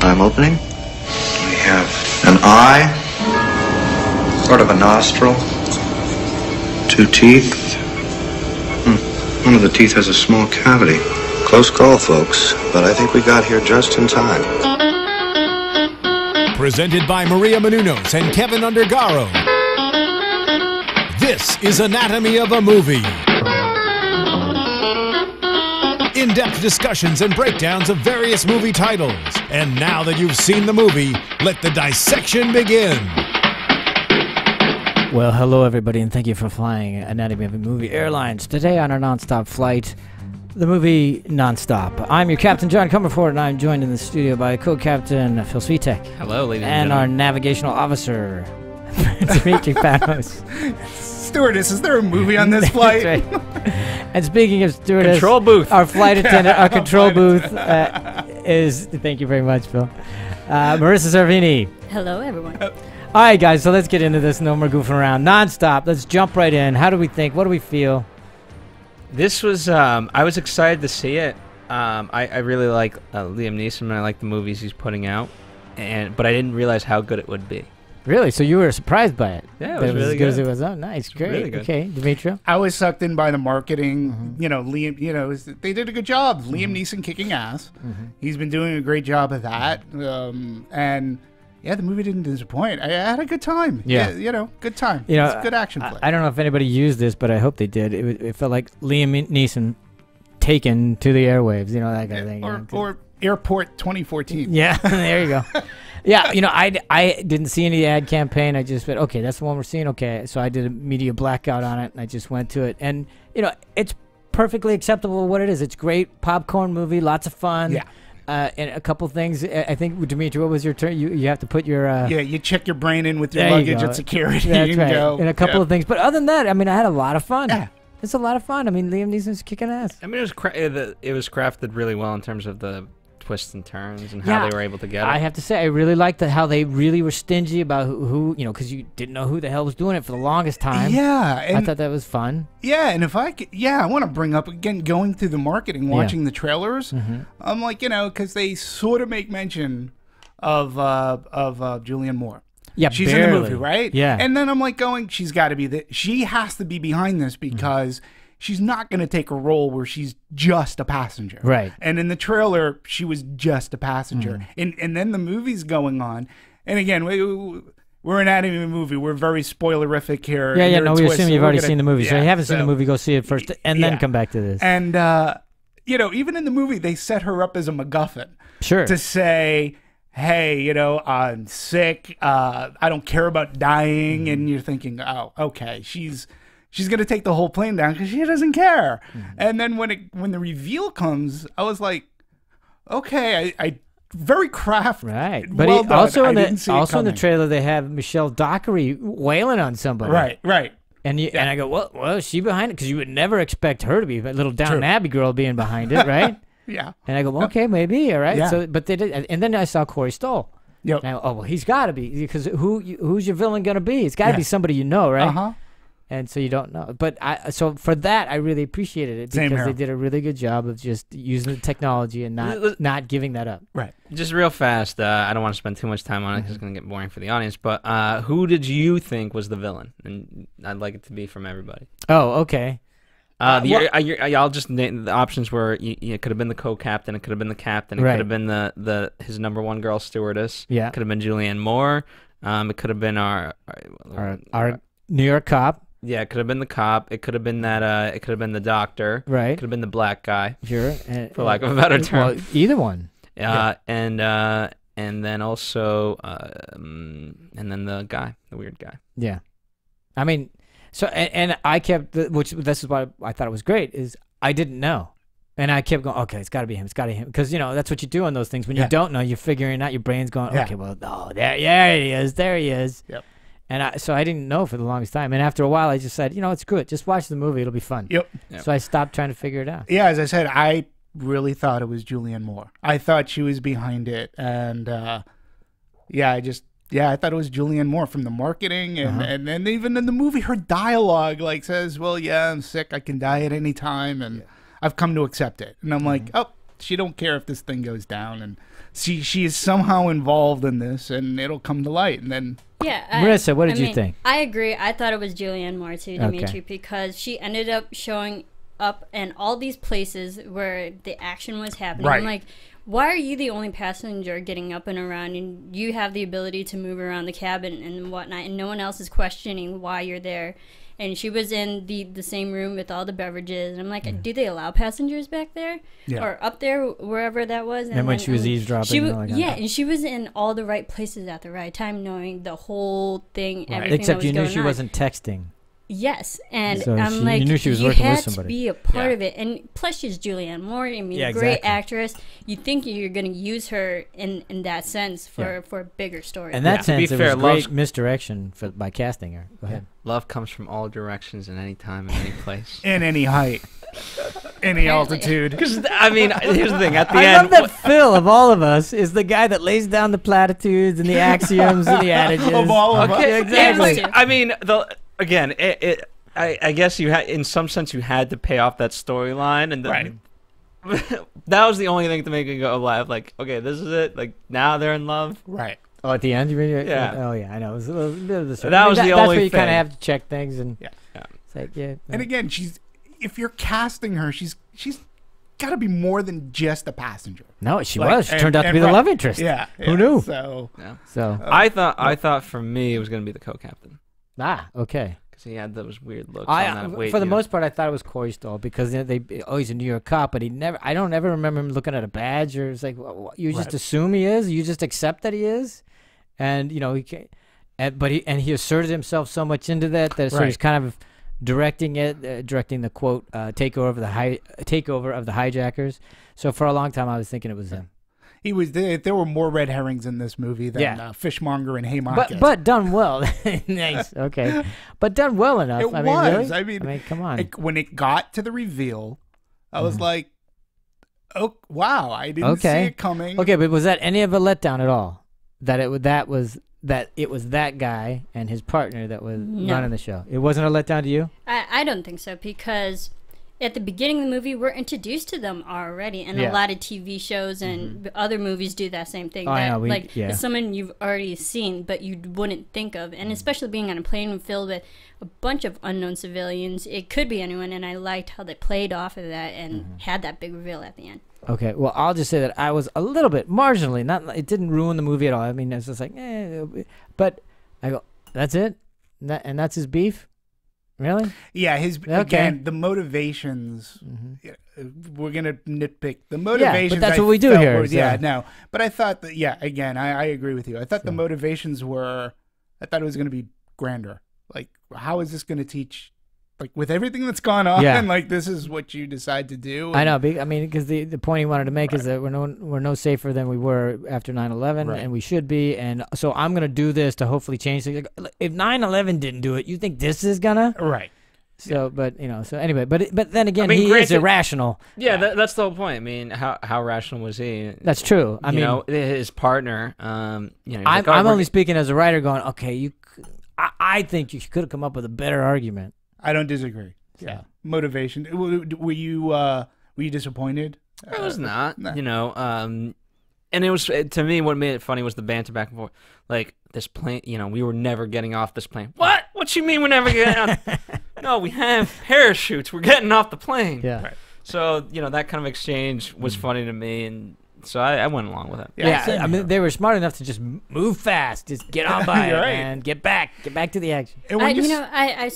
I'm opening. We have an eye, sort of a nostril, 2 teeth. One of the teeth has a small cavity. Close call, folks, but I think we got here just in time. Presented by Maria Menounos and Kevin Undergaro. This is Anatomy of a Movie. In-depth discussions and breakdowns of various movie titles. And now that you've seen the movie, let the dissection begin. Well, hello everybody, and thank you for flying Anatomy of a Movie Airlines. Today on our non-stop flight, the movie Non-Stop. I'm your captain, John Comerford, and I'm joined in the studio by co-captain Phil Svitek. Hello, ladies and gentlemen. And our navigational officer, Demetri Panos. Stewardess, is there a movie on this flight? Right. And speaking of stewardess, control booth. Our flight attendant, our control booth is, thank you very much, Phil, Marisa Serafini. Hello, everyone. All right, guys, so let's get into this. No more goofing around. Non-stop. Let's jump right in. How do we think? What do we feel? This was, I was excited to see it. I really like Liam Neeson, and I like the movies he's putting out, but I didn't realize how good it would be. Really? So you were surprised by it? Yeah, it was really as good as it was. Oh, nice, great. Really good. Okay, Demetri. I was sucked in by the marketing. You know, Liam. You know, they did a good job. Liam Neeson kicking ass. He's been doing a great job of that. And yeah, the movie didn't disappoint. I had a good time. Yeah, you know, good time. You know, it's a good action flick. I don't know if anybody used this, but I hope they did. It felt like Liam Neeson taken to the airwaves. You know, that kind of thing. Or Airport 2014. Yeah, there you go. Yeah, you know, I didn't see any ad campaign. I just went, okay, that's the one we're seeing. Okay, so I did a media blackout on it, and I just went to it. And, you know, it's perfectly acceptable what it is. It's great popcorn movie, lots of fun. Yeah. And a couple things. I think, Demetri, what was your turn? You have to put your... yeah, you check your brain in with your luggage at security. That's right. Go. And a couple of things. But other than that, I mean, I had a lot of fun. Yeah. It's a lot of fun. I mean, Liam Neeson's kicking ass. I mean, it was crafted really well in terms of the twists and turns and how they were able to get it. I have to say, I really liked how they really were stingy about who you know, because you didn't know who the hell was doing it for the longest time. Yeah. And I thought that was fun. Yeah, and if I could, I want to bring up, again, going through the marketing, watching the trailers, I'm like, you know, because they sort of make mention of Julianne Moore. Yeah, she's barely. in the movie, right? Yeah. And then I'm like going, she's got to be, she has to be behind this because she's not going to take a role where she's just a passenger. Right. And in the trailer, she was just a passenger. And then the movie's going on. And again, we're an anime movie. We're very spoilerific here. Yeah, no, we assume you've already seen the movie. So if you haven't seen the so movie, go see it first and then come back to this. And, you know, even in the movie, they set her up as a MacGuffin. Sure. To say, hey, you know, I'm sick. I don't care about dying. And you're thinking, oh, okay, she's going to take the whole plane down because she doesn't care. And then when the reveal comes, I was like, okay, I very crafty. Right. But well done. also in the trailer, they have Michelle Dockery wailing on somebody. Right. And I go, well, is she behind it? Because you would never expect her to be a little Downton Abbey girl being behind it, right? Yeah. And I go, well, okay, maybe, all right. Yeah. So, but they did, and then I saw Corey Stoll. Yep. And I go, oh, well, he's got to be, because who's your villain going to be? It's got to be somebody you know, right? And so you don't know. But so for that, I really appreciated it because they did a really good job of just using the technology and not giving that up. Right. Just real fast, I don't want to spend too much time on it because it's going to get boring for the audience, but who did you think was the villain? And I'd like it to be from everybody. Oh, okay. I'll just name the options were it could have been the co-captain, it could have been the captain, it could have been his number one girl stewardess. Yeah. It could have been Julianne Moore. It could have been our New York cop. Yeah, it could have been the cop. It could have been that. It could have been the doctor. Right. It could have been the black guy. Sure. For lack of a better term. Well, either one. And then also and then the guy, the weird guy. Yeah. I mean, so and I kept this is why I thought it was great is I didn't know. And I kept going, okay, it's got to be him. It's got to be him. Because, you know, that's what you do on those things. When you don't know, you're figuring out, your brain's going, okay, well, there he is. There he is. Yep. And so I didn't know for the longest time. And after a while, I just said, you know, it's good. Just watch the movie. It'll be fun. Yep. So I stopped trying to figure it out. Yeah, as I said, I really thought it was Julianne Moore. I thought she was behind it. And, I thought it was Julianne Moore from the marketing. And then even in the movie, her dialogue, says, well, yeah, I'm sick. I can die at any time. And I've come to accept it. And I'm like, oh, She don't care if this thing goes down, and she is somehow involved in this, and it'll come to light. And then Marissa, what did you think? I agree. I thought it was Julianne Moore too, Demetri, because she ended up showing up in all these places where the action was happening. Right. I'm like, why are you the only passenger getting up and around, and you have the ability to move around the cabin and whatnot, and no one else is questioning why you're there? And she was in the same room with all the beverages. And I'm like, do they allow passengers back there? Yeah. Or up there, wherever that was? And when she was eavesdropping. And she was in all the right places at the right time, knowing the whole thing, everything Except that was you knew going she on. wasn't texting. Yes, and So I'm like, you knew she was you working had with somebody. to be a part of it, and plus she's Julianne Moore. I mean, great actress. You think you're going to use her in that sense for a bigger story. In that sense, to it be fair, was great misdirection by casting her. Go ahead. Love comes from all directions in any time and any place. in any height, any altitude. Because I mean, here's the thing. At the I end, love that Phil of all of us is the guy that lays down the platitudes and the axioms and the adages. Of all of us. Okay, exactly. I mean, I guess you had, in some sense, you had to pay off that storyline, and Right. that was the only thing to make it go live. Like, okay, this is it. Like, now they're in love. Right. Oh, at the end, you mean? Yeah. Oh, yeah, I know. It was a little bit of the story. That was the that's only where you kind of thing. have to check things, and Yeah. it's like, yeah. And again, if you're casting her, she's got to be more than just a passenger. No, she Like, was. She turned out to be the right. love interest. Yeah. Who knew? So Yeah. So, I thought for me it was gonna be the co-captain okay. because he had those weird looks. on that For the most part, I thought it was Corey Stoll because he's a New York cop, but I don't ever remember him looking at a badge or it's like, you just assume he is, you just accept that he is, and he can't. But he asserted himself so much into that so he's kind of directing the quote takeover of the hijackers. So for a long time, I was thinking it was him. he was there were more red herrings in this movie than Fishmonger and Haymarket. But done well. Nice. Okay. But done well enough. It I was. Mean, really? I mean, come on. When it got to the reveal, I was like, "Oh wow! I didn't see it coming." Okay, but was that any of a letdown at all? That it was that guy and his partner that was running the show. It wasn't a letdown to you? I don't think so, because at the beginning of the movie, we're introduced to them already, and a lot of TV shows and other movies do that same thing. It's someone you've already seen, but you wouldn't think of, and especially being on a plane filled with a bunch of unknown civilians, it could be anyone, and I liked how they played off of that and had that big reveal at the end. Okay, well, I'll just say that I was a little bit marginally, it didn't ruin the movie at all. I mean, it's just like, but I go, that's it? And that's his beef? Really? Yeah, again, the motivations, we're going to nitpick. The motivations. Yeah, but that's what we do here. No. But I thought that, again, I agree with you. I thought the motivations I thought it was going to be grander. Like, how is this going to teach? Like, with everything that's gone on, like, this is what you decide to do. I know. I mean, because the point he wanted to make is that we're no safer than we were after 9/11, and we should be. And so I'm going to do this to hopefully change things. Like, if 9/11 didn't do it, you think this is gonna? Right. So, but so anyway, but then again, he is irrational. Yeah, that's the whole point. I mean, how rational was he? That's true. I mean, his partner. I'm only speaking as a writer, going, okay, I think you could have come up with a better argument. I don't disagree. Yeah, motivation. Were you disappointed? I was not. No. And it was, to me, what made it funny was the banter back and forth. Like, this plane, we were never getting off this plane. What? What you mean we're never getting off? No, we have parachutes. We're getting off the plane. Yeah. Right. So that kind of exchange was funny to me, and so I went along with it. Yeah, I mean, they were smart enough to just move fast, just get on by it, and get back to the action. I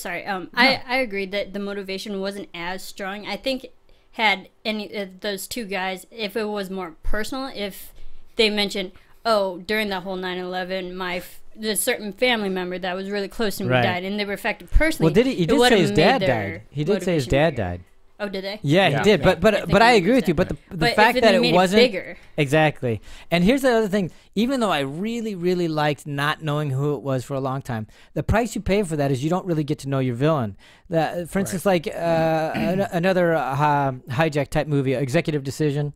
agree that the motivation wasn't as strong. I think had any of those two guys, if it was more personal, if they mentioned, during that whole 9/11, the certain family member that was really close to me died, and they were affected personally. Well, he did say his dad died. He did say his dad died. Oh, did they? Yeah, he did. But I agree with you. But the fact that it wasn't bigger. Exactly. And here's the other thing. Even though I really, really liked not knowing who it was for a long time, the price you pay for that is you don't really get to know your villain. For instance, like another hijack type movie, Executive Decision.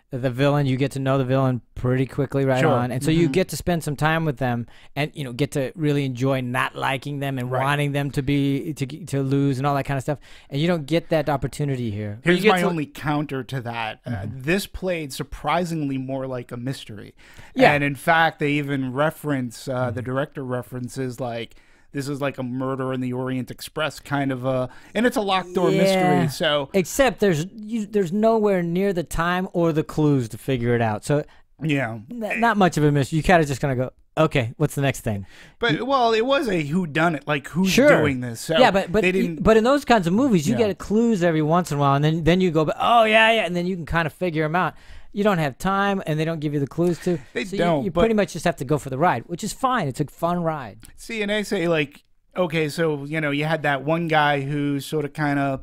the villain, you get to know the villain pretty quickly on, and so you get to spend some time with them, and get to really enjoy not liking them and wanting them to lose and all that kind of stuff, and you don't get that opportunity here. Here's my only counter to that. This played surprisingly more like a mystery, and in fact they even reference the director references like, this is like a Murder in the Orient Express kind of and it's a locked door mystery. So except there's nowhere near the time or the clues to figure it out. So not much of a mystery. You kind of just gonna go, okay, what's the next thing? But well, it was a whodunit, like who's doing this. So but they didn't. But in those kinds of movies, you get clues every once in a while, and then you go, oh yeah, and then you can kind of figure them out. You don't have time, and they don't give you the clues to. They don't. You pretty much just have to go for the ride, which is fine. It's a fun ride. See, and they say like, okay, so you had that one guy who sort of kind of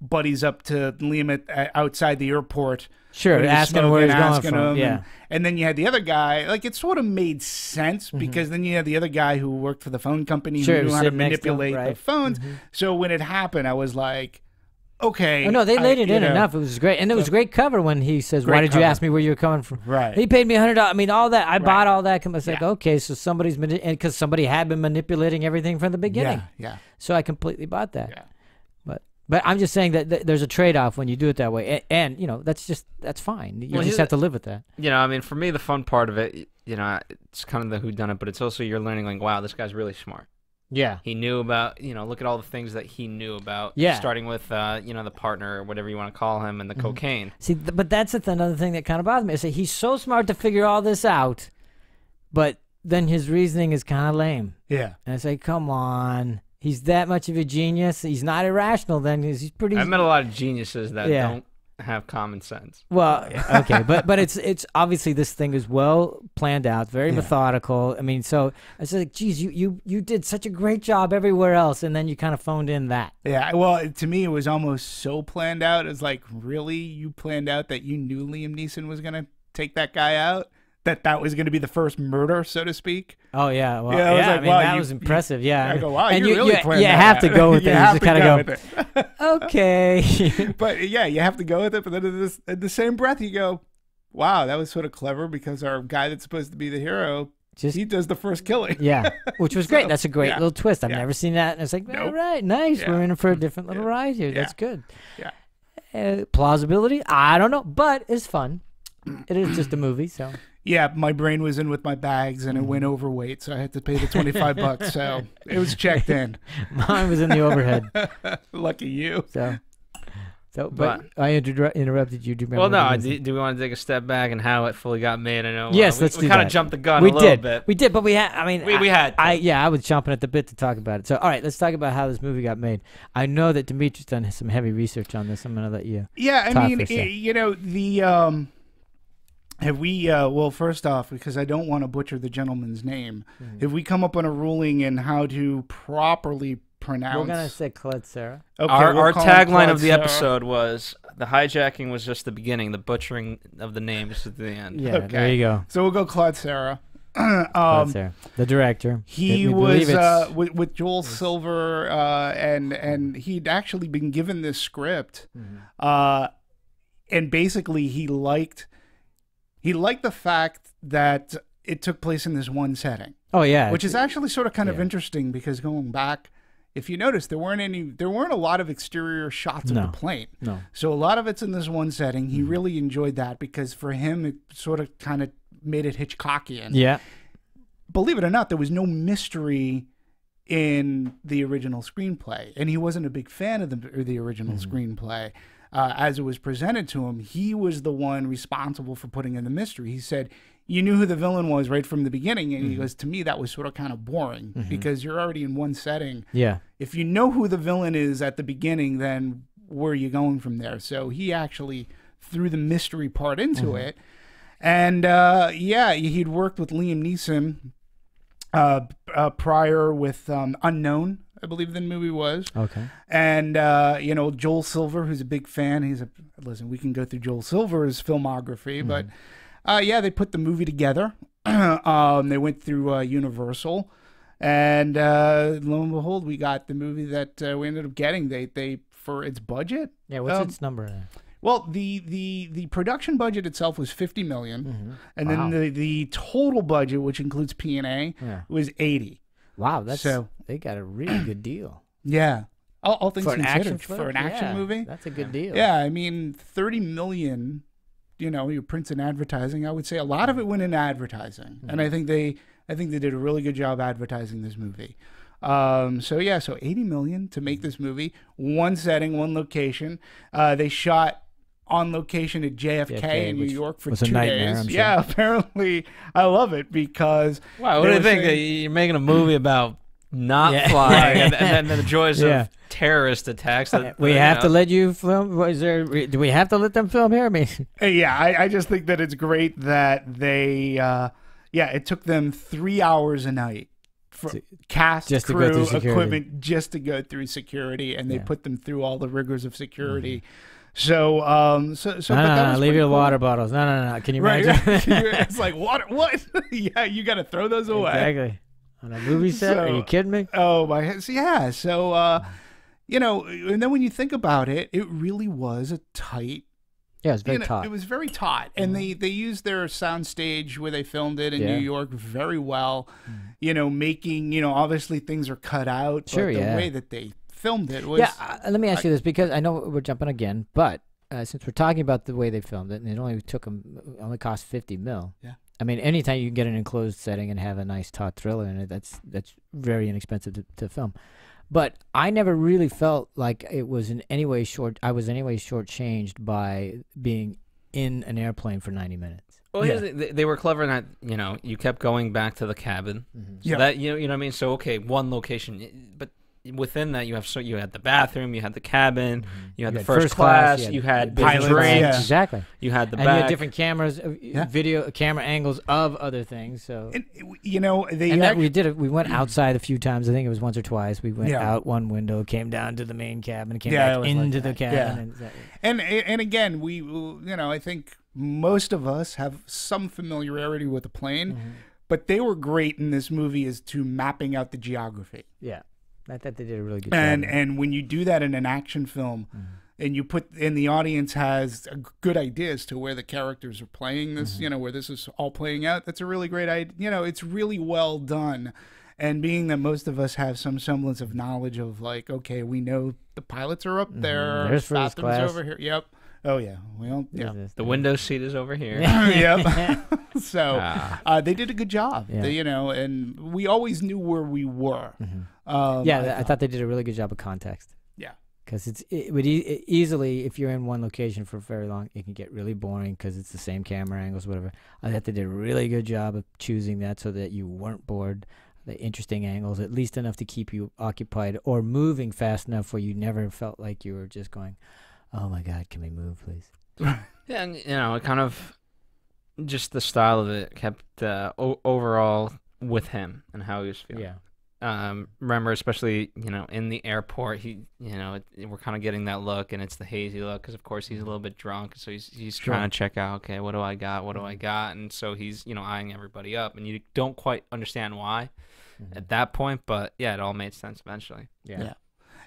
buddies up to Liam outside the airport. Sure, asking where he's going from. And then you had the other guy. Like, it sort of made sense because then you had the other guy who worked for the phone company who knew how to manipulate the phones. So when it happened, I was like, okay. Oh, no, they laid it in enough. It was great. And it was a great cover when he says, why did you ask me where you were coming from? Right. He paid me $100. I mean, all that. I bought all that. I was like, okay, so somebody's because somebody had been manipulating everything from the beginning. Yeah. So I completely bought that. Yeah. But I'm just saying that there's a trade-off when you do it that way. And that's fine. You just have to live with that. I mean, for me, the fun part of it, it's kind of the whodunit, but it's also you're learning, like, wow, this guy's really smart. Yeah. He knew about, look at all the things that he knew about. Yeah. Starting with, the partner or whatever you want to call him and the cocaine. See, but that's another thing that kind of bothers me. I say he's so smart to figure all this out, but then his reasoning is kind of lame. Yeah. And I say, come on. He's that much of a genius. He's not irrational then. He's pretty... I've met a lot of geniuses that don't have common sense. Well, okay, but it's obviously this thing is well planned out, very methodical. I mean, so I was like, geez, you did such a great job everywhere else, and then you kind of phoned in that. Yeah, well, to me, it was almost so planned out. It's like, really? You planned out that you knew Liam Neeson was going to take that guy out? That was going to be the first murder, so to speak. Oh yeah, well, I mean, that was impressive. I go, wow, and you really planned that. You have to go with it. You have to kind go of with it. Okay. But yeah, you have to go with it. But then in the same breath, you go, wow, that was sort of clever because our guy that's supposed to be the hero, he does the first killing. Yeah, which was great. That's a great little twist. I've never seen that, and it's like, all right, nice. We're in for a different little ride here. That's good. Yeah. Plausibility, I don't know, but it's fun. It is just a movie, so. Yeah, my brain was in with my bags, and it went overweight, so I had to pay the $25. So it was checked in. Mine was in the overhead. Lucky you. But I interrupted you. Do you remember? Well, no. Do we want to take a step back and how it fully got made? I know. Yes, let's do that. We kind of jumped the gun a little bit. We did, but we had. I mean, we had. I was chomping at the bit to talk about it. So, all right, let's talk about how this movie got made. I know that Demetri's done some heavy research on this. I'm going to let you. Yeah, I mean, the. Have we, well, first off, because I don't want to butcher the gentleman's name, have we come up on a ruling in how to properly pronounce? We're going to say Collet-Serra. Okay, our tagline of the episode was, the hijacking was just the beginning, the butchering of the names at the end. Yeah, okay. There you go. So we'll go Collet-Serra. Collet-Serra, the director. He was with Joel Silver, and he'd actually been given this script, and basically he liked the fact that it took place in this one setting. Oh yeah, which is actually sort of kind of interesting because going back, if you notice, there weren't a lot of exterior shots of the plane. No, so a lot of it's in this one setting. He really enjoyed that because for him it sort of kind of made it Hitchcockian. Yeah, believe it or not, there was no mystery in the original screenplay, and he wasn't a big fan of the original screenplay. As it was presented to him, he was the one responsible for putting in the mystery. He said, you knew who the villain was right from the beginning. And he goes, to me, that was sort of kind of boring because you're already in one setting. Yeah. If you know who the villain is at the beginning, then where are you going from there? So he actually threw the mystery part into it. And, he'd worked with Liam Neeson prior with Unknown, I believe the movie was. Okay. And, Joel Silver, who's a big fan. Listen, we can go through Joel Silver's filmography, but, they put the movie together. They went through Universal. And lo and behold, we got the movie that we ended up getting. They for its budget. Yeah, what's its number? Well, the production budget itself was $50 million, and then the total budget, which includes P&A, was $80. Wow, they got a really good deal. Yeah, all things considered, for an action movie, that's a good deal. Yeah, I mean, $30 million. Your prints and advertising. I would say a lot of it went into advertising, and I think they did a really good job advertising this movie. So $80 million to make this movie, one setting, one location. They shot on location at JFK in New York for 2 days. I'm sure. Yeah, apparently I love it because. Wow, what do you think? You're making a movie about not flying, and then the joys of terrorist attacks. We have to let you film. Do we have to let them film here? I mean, I just think that it's great that they. It took them 3 hours a night. For cast, crew, equipment, just to go through security, and they put them through all the rigors of security. So, leave your water bottles. No. Can you imagine? It's like water. What? Yeah, you got to throw those away. Exactly. On a movie set? Are you kidding me? Oh my! Yeah. So, and then when you think about it, it really was a tight. Yeah, it was very taut. It was very taut, and they used their soundstage where they filmed it in New York very well. Making obviously things are cut out, but the way that they filmed it was. Yeah, let me ask you this, because I know we're jumping again, but since we're talking about the way they filmed it, and it only cost $50 million. Yeah. I mean, anytime you can get an enclosed setting and have a nice taut thriller in it, that's very inexpensive to film. But I never really felt like it was in any way shortchanged by being in an airplane for 90 minutes. Well, they were clever in that, you kept going back to the cabin. So that, you know what I mean? So, okay, one location, but within that you had the bathroom, you had the cabin, you had the first class, you had pilots, drinks, exactly. You had the back. You had different cameras, video camera angles of other things. So we went outside a few times. I think it was once or twice. We went out one window, came down to the main cabin, came back into the cabin. And again, I think most of us have some familiarity with the plane, but they were great in this movie as to mapping out the geography. Yeah. I thought they did a really good job. And when you do that in an action film, and the audience has a good idea as to where the characters are playing this, where this is all playing out, that's a really great idea. It's really well done. And being that most of us have some semblance of knowledge of like, okay, we know the pilots are up there, there's first class over here. Yep. Oh yeah. Well, the window seat is over here. Yep. So they did a good job. And we always knew where we were. I thought they did a really good job of context. Yeah. Because it would easily, if you're in one location for very long, it can get really boring because it's the same camera angles, whatever. I thought they did a really good job of choosing that so that you weren't bored. The interesting angles, at least enough to keep you occupied, or moving fast enough where you never felt like you were just going, oh my God, can we move, please? Yeah, and it kind of just the style of it kept overall with him and how he was feeling. Yeah. Remember, especially in the airport, we're kind of getting that look, and it's the hazy look because of course he's a little bit drunk, so he's trying to check out, okay, what do I got, and so he's eyeing everybody up, and you don't quite understand why at that point, but it all made sense eventually. Yeah.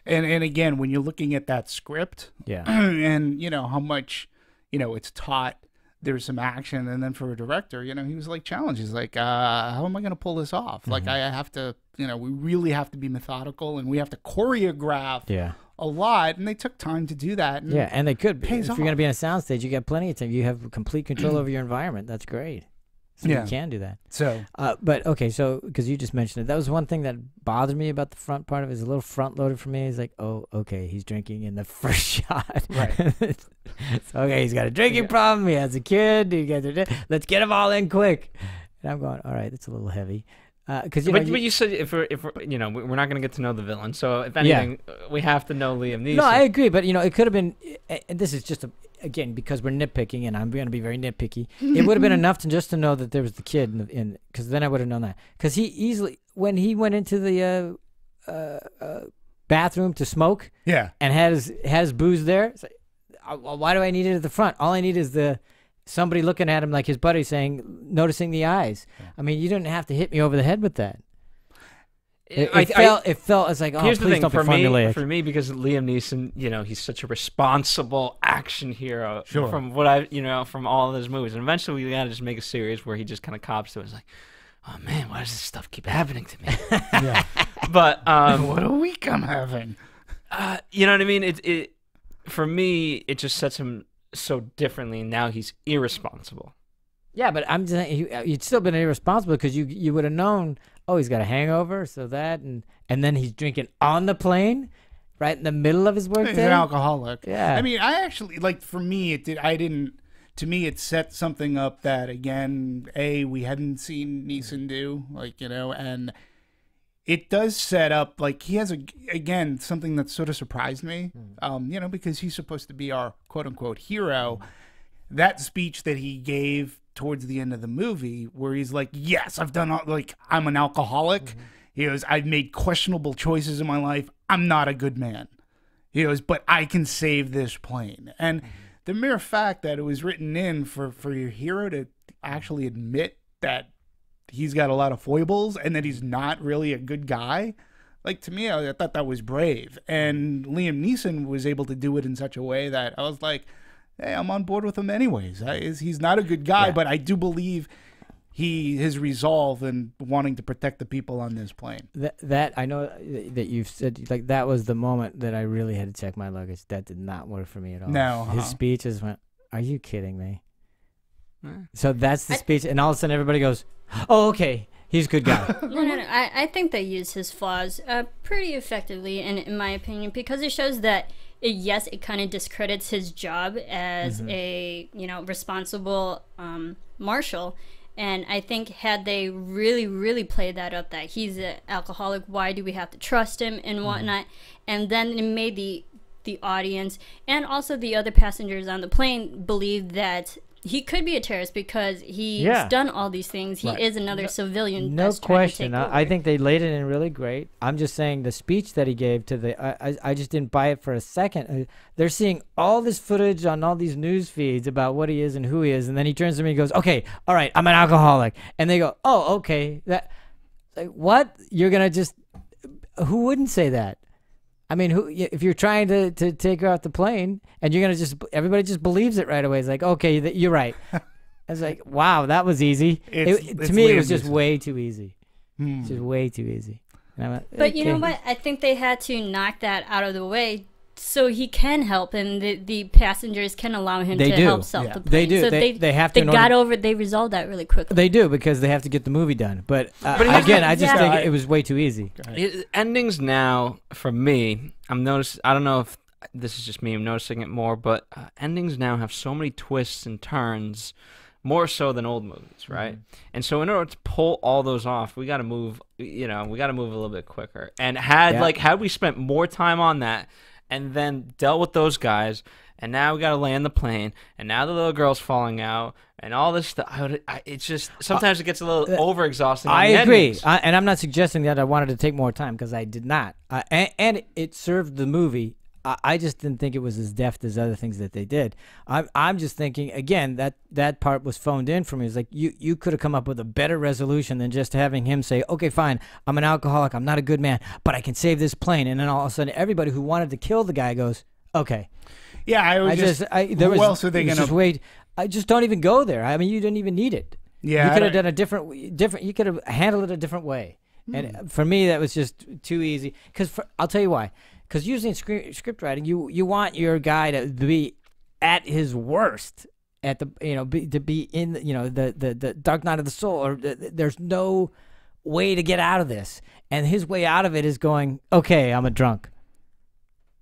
And again, when you're looking at that script, and how much, it's taught, there's some action, and then for a director, he was like challenged. He's like, how am I going to pull this off? Like, I have to, we really have to be methodical, and we have to choreograph a lot, and they took time to do that. And and they could. If you're going to be on a soundstage, you got plenty of time. You have complete control over your environment. That's great. So you can do that. So, but okay, so because you just mentioned it, that was one thing that bothered me about the front part of it. Is a little front loaded for me. It's like, oh, okay, he's drinking in the first shot. Right. So, okay, he's got a drinking problem. He has a kid. Let's get him all in quick. And I'm going, all right, that's a little heavy. But you said if we're not going to get to know the villain, so if anything, we have to know Liam Neeson. No, I agree, but it could have been. And this is just again because we're nitpicking, and I'm going to be very nitpicky. It would have been enough to know that there was the kid in because then I would have known that. Because he easily, when he went into the bathroom to smoke, and has booze there. It's like, why do I need it at the front? All I need is somebody looking at him like his buddy saying, noticing the eyes. I mean, you didn't have to hit me over the head with that. It felt as like, oh, here's please the thing, don't be formulaic. For me, because Liam Neeson, he's such a responsible action hero. Sure. From what from all of his movies, and eventually we gotta just make a series where he just kind of cops to it. It's like, oh man, why does this stuff keep happening to me? Yeah. But what a week I'm having. You know what I mean? It for me, it just sets him so differently. Now he's irresponsible. Yeah, but I'm just saying, you'd still been irresponsible because you would have known. Oh, he's got a hangover, so that, and then he's drinking on the plane, right in the middle of his workday. He's an alcoholic. Yeah. I mean, I actually, like, for me, to me, it set something up that, again, we hadn't seen Neeson do, and it does set up, like, he has, again, something that sort of surprised me, because he's supposed to be our quote-unquote hero. That speech that he gave towards the end of the movie, where he's like, yes, I've done, I'm an alcoholic. He goes, I've made questionable choices in my life. I'm not a good man. He goes, but I can save this plane. And the mere fact that it was written in for your hero to actually admit that he's got a lot of foibles and that he's not really a good guy, like, to me, I thought that was brave. And Liam Neeson was able to do it in such a way that I was like, hey, I'm on board with him anyways. He's not a good guy, but I do believe his resolve in wanting to protect the people on this plane. That I know that you've said, like, that was the moment that I really had to check my luggage. That did not work for me at all. No. His speech just went, are you kidding me? So that's the speech, and all of a sudden everybody goes, oh, okay, he's a good guy. No. I think they used his flaws pretty effectively, in my opinion, because it shows that it kind of discredits his job as a responsible marshal. And I think had they really, really played that up, that he's an alcoholic, why do we have to trust him and whatnot, and then it made the audience and also the other passengers on the plane believe that he could be a terrorist because he's done all these things. He is another civilian. No that's question. Trying to take I think they laid it in really great. I'm just saying the speech that he gave to I just didn't buy it for a second. They're seeing all this footage on all these news feeds about what he is and who he is, and then he turns to me and goes, okay, all right, I'm an alcoholic. And they go, oh, okay. Like, what? You're going to just... Who wouldn't say that? I mean, if you're trying to take her off the plane and you're going to everybody just believes it right away. It's like, okay, you're right. I was like, wow, that was easy. To me, it was just way too easy. Just way too easy. And I went, but you know what? I think they had to knock that out of the way so he can help and the passengers can allow him to help self the plane. They do. So they have to. They resolved that really quickly. They do, because they have to get the movie done. But again, I just think it was way too easy. Endings now, for me, I don't know if this is just me, I'm noticing it more, but endings now have so many twists and turns, more so than old movies, right? And so in order to pull all those off, we got to move, we got to move a little bit quicker. And had we spent more time on that, and then dealt with those guys, and now we got to land the plane, and now the little girl's falling out, and all this stuff. It's just, sometimes it gets a little overexhausting. I agree, and I'm not suggesting that I wanted to take more time, because I did not. And it served the movie. I just didn't think it was as deft as other things that they did. I'm just thinking, again, that part was phoned in for me. It's like, you could have come up with a better resolution than just having him say, okay, fine, I'm an alcoholic, I'm not a good man, but I can save this plane. And then all of a sudden, everybody who wanted to kill the guy goes, okay. Yeah, who else are they going to wait? I just don't even go there. I mean, you didn't even need it. Yeah, you could have done a different. You could have handled it a different way. And for me, that was just too easy. Because I'll tell you why. Because usually in script writing, you want your guy to be at his worst, to be in the dark night of the soul, or there's no way to get out of this, and his way out of it is going, okay, I'm a drunk.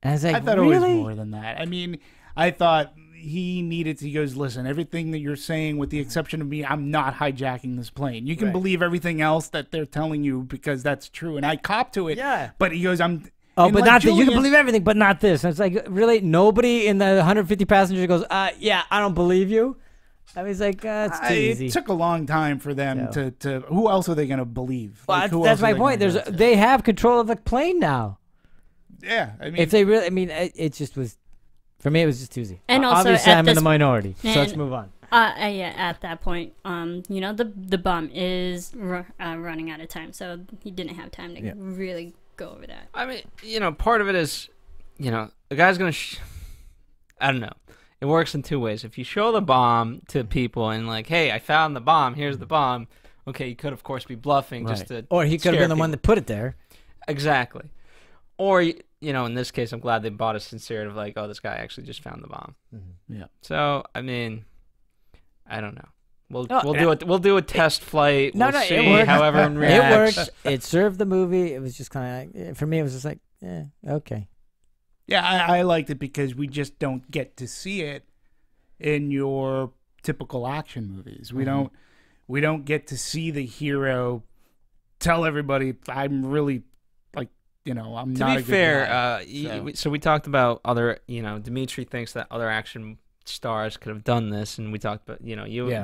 And I was like, I thought really? it was more than that. I mean, I thought he goes, listen, everything that you're saying, with the exception of me, I'm not hijacking this plane. You can believe everything else that they're telling you because that's true, and I cop to it. Yeah. But he goes, Oh, but not you can believe everything, but not this. And it's like, really, nobody in the 150 passengers goes, yeah, I don't believe you. I mean, it's like, it's too easy. It took a long time for them to. Who else are they going to believe? Well, that's my point. They have control of the plane now. Yeah, I mean, if they really, it just was. For me, it was just too easy. And also, obviously, I'm in the minority. So let's move on. Yeah, at that point, the bomb is running out of time, so he didn't have time to really go over that. I mean, part of it is, the guy's gonna. I don't know. It works in two ways. If you show the bomb to people and like, hey, I found the bomb. Here's the bomb. Okay, you could of course be bluffing just to. Or he could have been the one that put it there. Exactly. Or in this case, I'm glad they bought a sincerity of like, oh, this guy actually just found the bomb. Mm-hmm. Yeah. So I mean, I don't know. We'll do a test flight. We'll see it worked. how everyone reacts. It worked. It served the movie. It was just kind of for me. It was just like, okay. Yeah, I liked it because we just don't get to see it in your typical action movies. We don't get to see the hero tell everybody, I'm really like, I'm to not. To be fair, so we talked about other, Demetri thinks that other action stars could have done this, and we talked about,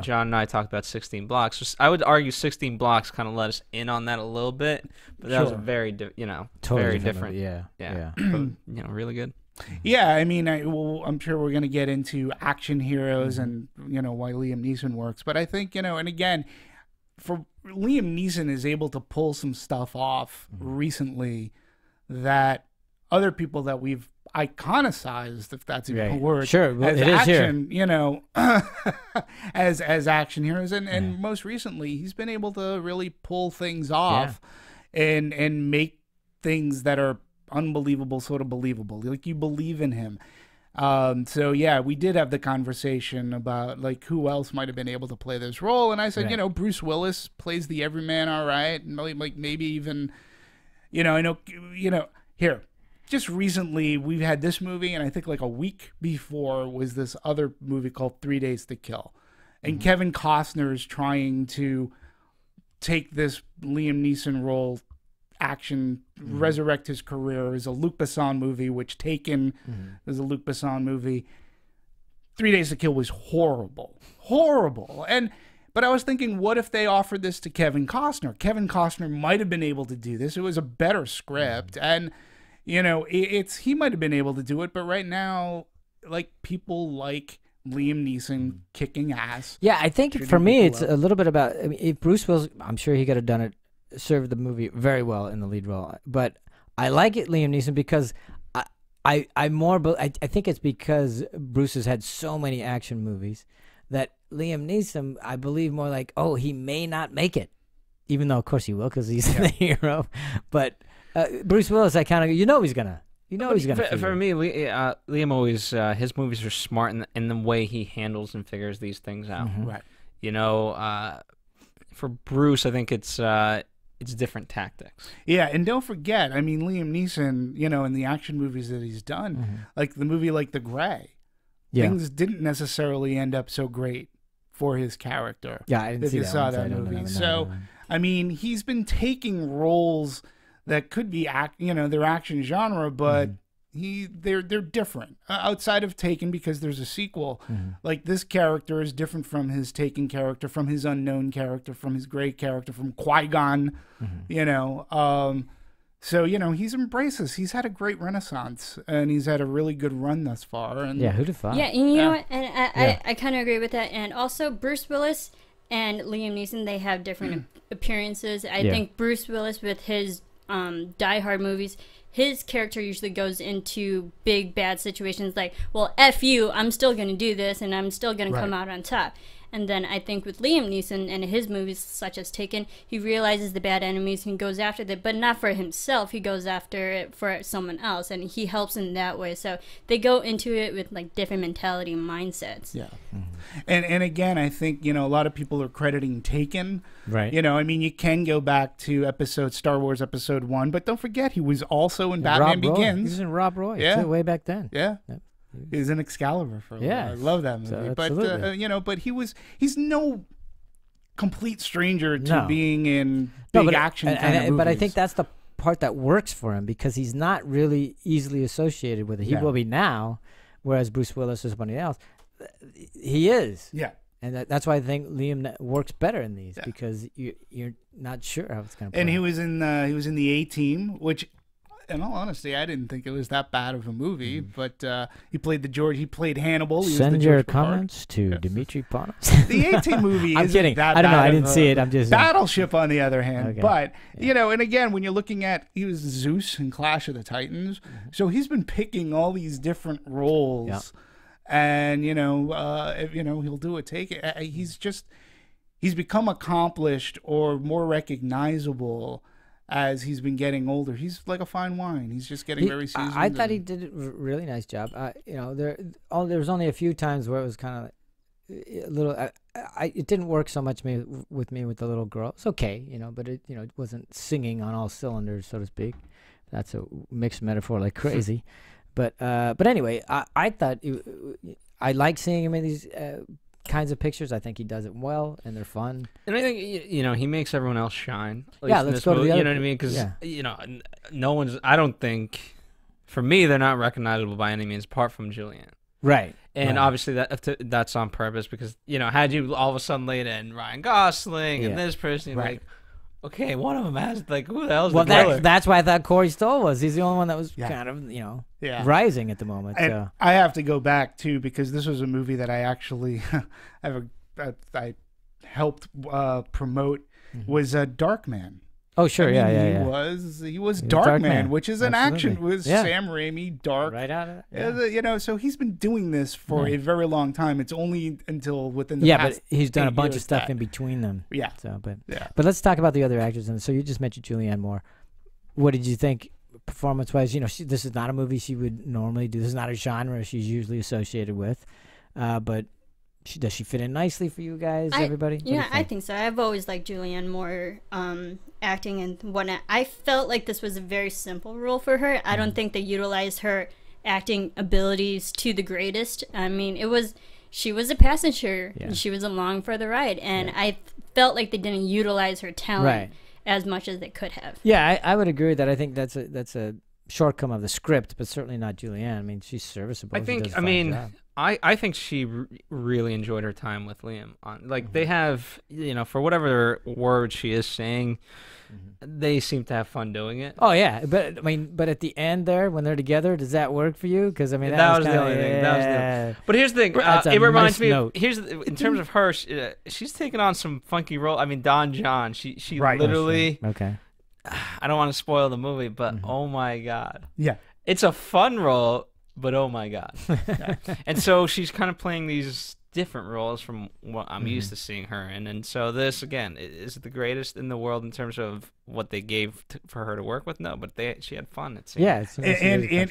John and I talked about 16 Blocks. So I would argue 16 Blocks kind of let us in on that a little bit, but that was a very, totally very different. Yeah. But, really good. Yeah, I mean, I'm sure we're going to get into action heroes and, why Liam Neeson works. But I think, and again, for Liam Neeson is able to pull some stuff off recently that other people that we've iconicized, if that's even a word, sure, well, as it action, is as action heroes. And most recently, he's been able to really pull things off and make things that are unbelievable sort of believable, like you believe in him. So yeah, we did have the conversation about like who else might have been able to play this role, and I said Bruce Willis plays the everyman all right, and like maybe even I know here just recently we've had this movie, and I think like a week before was this other movie called 3 Days to Kill, and Kevin Costner is trying to take this Liam Neeson role action, resurrect his career. Is a Luc Besson movie, which Taken is a Luc Besson movie. 3 Days to Kill was horrible. But I was thinking, what if they offered this to Kevin Costner? Kevin Costner might have been able to do this. It was a better script, and he might have been able to do it. But right now, like people like Liam Neeson kicking ass. Yeah, I think for me, it's a little bit about. I mean, if Bruce Willis, I'm sure he could have done it. Served the movie very well in the lead role, but I like it Liam Neeson because I think it's because Bruce has had so many action movies that Liam Neeson, I believe more like, he may not make it, even though of course he will because he's the hero. But Bruce Willis, I kind of he's gonna. For me, Liam always his movies are smart in the way he handles and figures these things out. Right. For Bruce, I think it's different tactics. Yeah, and don't forget, I mean, Liam Neeson, in the action movies that he's done, like the movie like The Grey, things didn't necessarily end up so great for his character. Yeah, I didn't see that. If you saw that movie. So, I mean, he's been taking roles that could be, their action genre, but they're different outside of Taken because there's a sequel. Like this character is different from his Taken character, from his Unknown character, from his Grey character, from Qui-Gon. So he's embraced this. He's had a great renaissance, and he's had a really good run thus far. And who'd have thought? Yeah, and you know what? And I kind of agree with that. And also Bruce Willis and Liam Neeson, they have different appearances. I think Bruce Willis with his Die Hard movies, his character usually goes into big bad situations like, well, F you, I'm still going to do this and I'm still going to come out on top. And then I think with Liam Neeson and his movies such as Taken, he realizes the bad enemies and goes after them, but not for himself. He goes after it for someone else, and he helps in that way. So they go into it with like different mentality and mindsets. Yeah. And again, I think, a lot of people are crediting Taken. Right. I mean, you can go back to Star Wars Episode 1, but don't forget he was also in Batman Begins. He was in Rob Roy too, way back then. Yeah. He was in Excalibur for a while. I love that movie. So, but but he's no complete stranger to being in big action kind of movies. But I think that's the part that works for him because he's not really easily associated with it. He will be now, whereas Bruce Willis or somebody else, he is. Yeah. And that's why I think Liam works better in these because you're not sure how it's going to play. And he was in the A-Team, which in all honesty, I didn't think it was that bad of a movie. But he played Hannibal. Send your comments to Demetri Panos. The 18 movie I'm isn't kidding. that I don't know. bad I of didn't see it. I'm just Battleship, on the other hand. Okay. But, and again, when you're looking at, he was Zeus in Clash of the Titans. So he's been picking all these different roles. Yeah. And, he'll do it. He's become accomplished or more recognizable as he's been getting older. He's like a fine wine. He's just getting very seasoned. I thought he did a really nice job. There was only a few times where it was kind of a little. It didn't work so much with me with the little girl. It's okay, but it wasn't singing on all cylinders, so to speak. That's a mixed metaphor like crazy. But anyway, I thought I like seeing him in these kinds of pictures. I think he does it well, and they're fun. And I think he makes everyone else shine. Yeah, let's go to the other. You know what I mean? Because no one's. I don't think, for me, they're not recognizable by any means, apart from Julianne. Right. And obviously that's on purpose because had you all of a sudden laid in Ryan Gosling and this person, you're like, okay, one of them has who the hell's the killer? That's why I thought Corey Stoll was. He's the only one that was kind of rising at the moment. And so I have to go back too because this was a movie that I actually I helped promote was Darkman. Oh sure, He was Darkman, which is an action with Sam Raimi, dark. Right out of it. Yeah. So he's been doing this for a very long time. It's only until within the past but he's done a bunch of stuff in between them. Yeah. So, but let's talk about the other actors. And so you just mentioned Julianne Moore. What did you think performance-wise? This is not a movie she would normally do. This is not a genre she's usually associated with. But does she fit in nicely for you guys, everybody? Yeah, I think so. I've always liked Julianne Moore acting and whatnot. I felt like this was a very simple role for her. I don't think they utilized her acting abilities to the greatest. I mean, she was a passenger. And she was along for the ride. And I felt like they didn't utilize her talent as much as they could have. Yeah, I would agree with that. I think that's a shortcome of the script, but certainly not Julianne. I mean, she's serviceable. I think she really enjoyed her time with Liam. They have, for whatever word she is saying, they seem to have fun doing it. Oh yeah, but at the end there, when they're together, does that work for you? Because that was the only thing. But here's the thing. It reminds me. In terms of her, she's taken on some funky role. I mean, Don John. She literally. Okay. I don't want to spoil the movie, but oh my god. Yeah. It's a fun role. But oh my god. And so she's kind of playing these different roles from what I'm used to seeing her in. And so this, again, is it the greatest in the world in terms of what they gave for her to work with? No, but she had fun. It seemed. Yeah.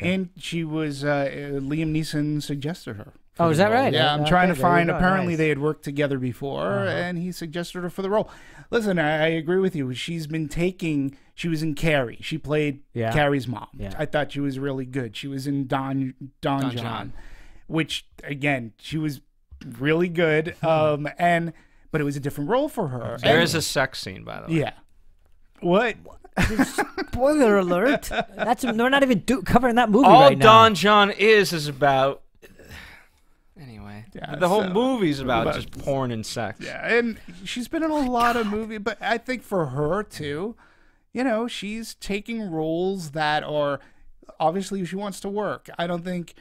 And she was, Liam Neeson suggested her. Oh, is that right? Yeah, I'm trying to find. Apparently, they had worked together before, and he suggested her for the role. Listen, I agree with you. She's been taking. She was in Carrie. She played Carrie's mom. Yeah. I thought she was really good. She was in Don John, which again, she was really good. But it was a different role for her. There is a sex scene, by the way. Yeah. What? Spoiler alert! We're not even covering that movie right now. All Don John is about. Anyway, the whole movie's about just porn and sex. Yeah, and she's been in a lot of movies, but I think for her too, she's taking roles that are obviously she wants to work. I don't think,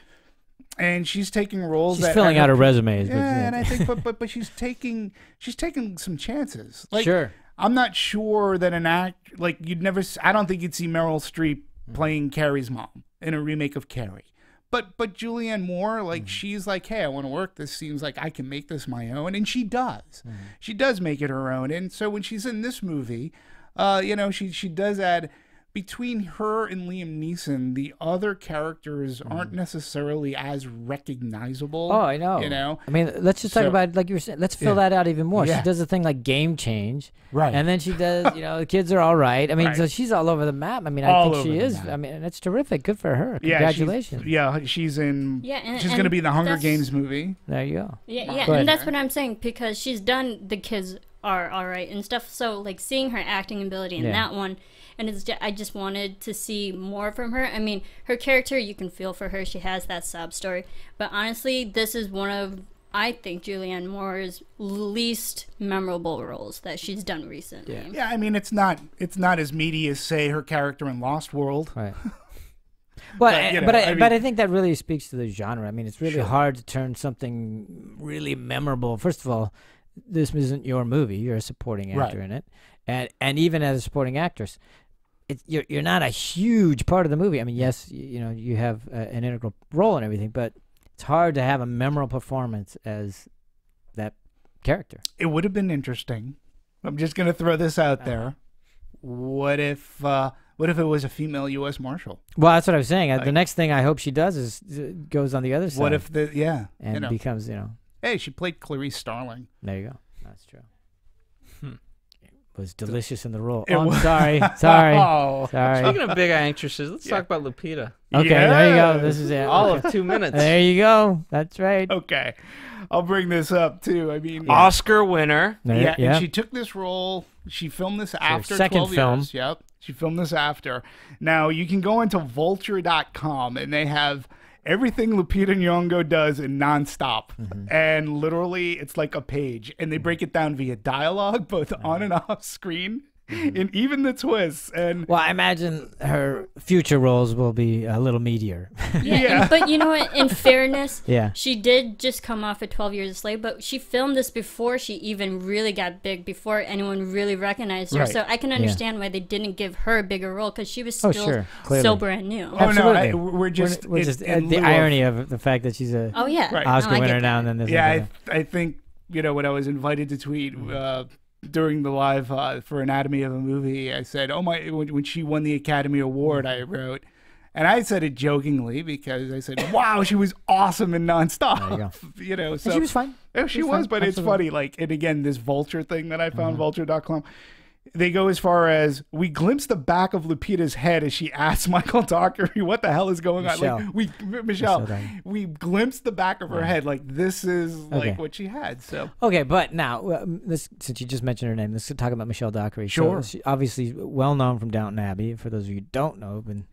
and she's taking roles. She's filling out her resumes. Yeah, and I think, but she's taking some chances. Sure. I'm not sure that an act I don't think you'd see Meryl Streep playing Carrie's mom in a remake of Carrie. But Julianne Moore, she's like, hey, I want to work. This seems like I can make this my own. And she does. She does make it her own. And so when she's in this movie, she does add, between her and Liam Neeson, the other characters aren't necessarily as recognizable. Oh, I know. I mean, let's just talk about, like you were saying, let's fill that out even more. Yeah. She does a thing like Game Change. Right. And then she does, the kids are all right. I mean, so she's all over the map. I mean, I think she is. I mean, that's terrific. Good for her. Congratulations. She's in, she's going to be in the Hunger Games movie. There you go. Yeah, and that's what I'm saying, because she's done The Kids Are All Right and stuff. So, seeing her acting ability in that one, and I just wanted to see more from her. I mean, her character, you can feel for her. She has that sob story. But honestly, this is one of, I think, Julianne Moore's least memorable roles that she's done recently. Yeah, I mean, it's not as meaty as, say, her character in Lost World. Right. But I think that really speaks to the genre. I mean, it's really hard to turn something really memorable. First of all, this isn't your movie. You're a supporting actor in it, and even as a supporting actress, you're not a huge part of the movie. I mean, yes, you have an integral role and everything, but it's hard to have a memorable performance as that character. It would have been interesting. I'm just going to throw this out there. What if it was a female U.S. Marshal? Well, that's what I was saying. The next thing I hope she does is goes on the other side. What if and becomes Hey, she played Clarice Starling. There you go. That's true. Was delicious in the role. I'm sorry. Sorry. Speaking of big actresses, let's talk about Lupita. Okay, there you go. This is it. All of 2 minutes. There you go. That's right. Okay. I'll bring this up, too. I mean... Oscar winner. And she took this role. She filmed this after 12 years. Yep. She filmed this after. Now, you can go into vulture.com, and they have everything Lupita Nyong'o does in nonstop. And literally, it's like a page. And they break it down via dialogue, both on and off screen. And even the twists. And well, I imagine her future roles will be a little meatier. But you know what? In fairness, she did just come off of 12 Years a Slave, but she filmed this before she even really got big, before anyone really recognized her. So I can understand why they didn't give her a bigger role, because she was still so brand new. Absolutely. We're just the irony of the fact that she's a Oscar winner now and then. I think when I was invited to tweet. During the live for Anatomy of a Movie, I said, when she won the Academy Award, I wrote, and I said it jokingly because I said, wow, she was awesome in Nonstop. There you go. So and she was fine. Yeah, she was, but it's funny. And again, this Vulture thing that I found, vulture.com, they go as far as, we glimpse the back of Lupita's head as she asks Michael Dockery, what the hell is going on? Michelle, we glimpsed the back of her head. This is what she had. So but now, since you just mentioned her name, let's talk about Michelle Dockery. Sure. So she obviously well known from Downton Abbey. For those of you who don't know, been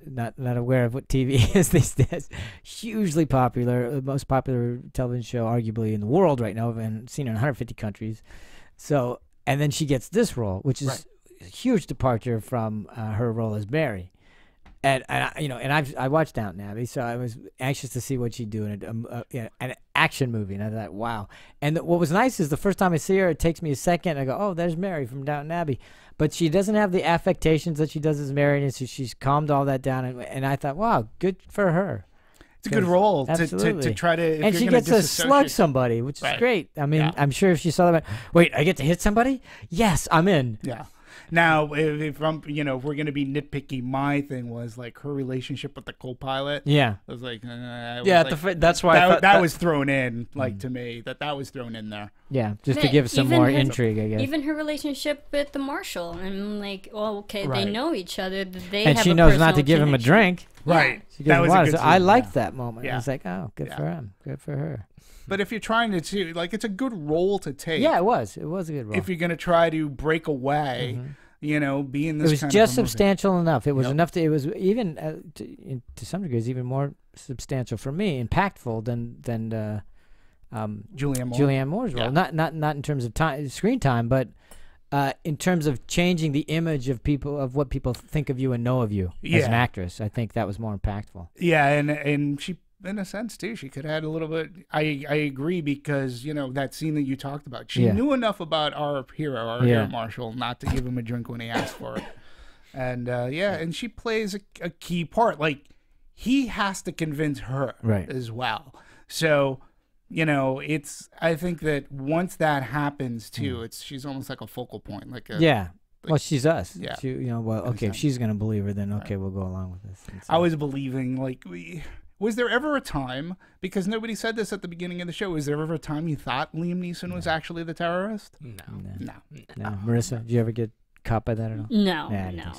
not aware of what TV is these days. Hugely popular, the most popular television show arguably in the world right now, and seen in 150 countries. So. And then she gets this role, which is a huge departure from her role as Mary. And I watched Downton Abbey, so I was anxious to see what she'd do in an action movie. And I thought, wow. And what was nice is the first time I see her, it takes me a second. I go, oh, there's Mary from Downton Abbey. But she doesn't have the affectations that she does as Mary, and so she's calmed all that down. And I thought, wow, good for her. It's a good role to try to. And she gets to slug somebody, which is great. I mean, I'm sure if she saw that, wait, I get to hit somebody? Yes, I'm in. Yeah. Now, if we're going to be nitpicky, my thing was her relationship with the co-pilot. Yeah. I was like, that's why that was thrown in, to me, that was thrown in there. Yeah, just to give some more intrigue, I guess. Even her relationship with the marshal, and they know each other. And she knows not to give him a drink. Right. She gives him water. So I liked that moment. Yeah. It's like, oh, good for him. Good for her. But if you're trying to it's a good role to take. Yeah, it was. It was a good role. If you're going to try to break away, be in this. It was just substantial enough. It was enough to. It was even to some degree, it's even more substantial for me, impactful than Julianne Moore's role. Not in terms of screen time, but in terms of changing the image of people, of what people think of you and know of you as an actress. I think that was more impactful. Yeah, and she. In a sense, too, she could add a little bit. I agree, because that scene that you talked about, she knew enough about our hero, air marshal, not to give him a drink when he asked for it. And and she plays a key part. He has to convince her as well. So I think that once that happens too, she's almost like a focal point. Well, she's us. Yeah. She, if she's gonna believe her, then okay, we'll go along with this. So. I was believing Was there ever a time, because nobody said this at the beginning of the show, was there ever a time you thought Liam Neeson was actually the terrorist? No. Marissa, did you ever get caught by that at all? No.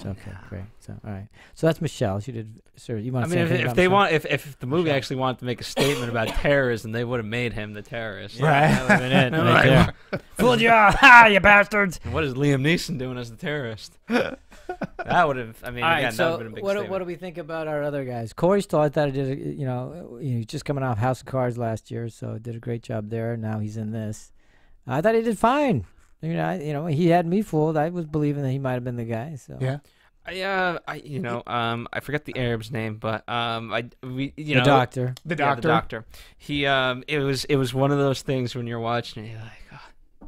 So, okay, great. So, all right. So that's Michelle. She did. Sir, you want to say if they want, if the movie actually wanted to make a statement about terrorism, they would have made him the terrorist. Right. That would have been it. Right there. Fooled you! Ha! You bastards! And what is Liam Neeson doing as the terrorist? That would have. That would have been a big statement. What do we think about our other guys? Corey Stoll, I thought he did. He's just coming off House of Cards last year, so did a great job there. Now he's in this. I thought he did fine. He had me fooled. I was believing that he might have been the guy. So yeah, I forget the Arab's name, but the doctor. The doctor. The doctor. He it was one of those things when you're watching it, you're like, oh.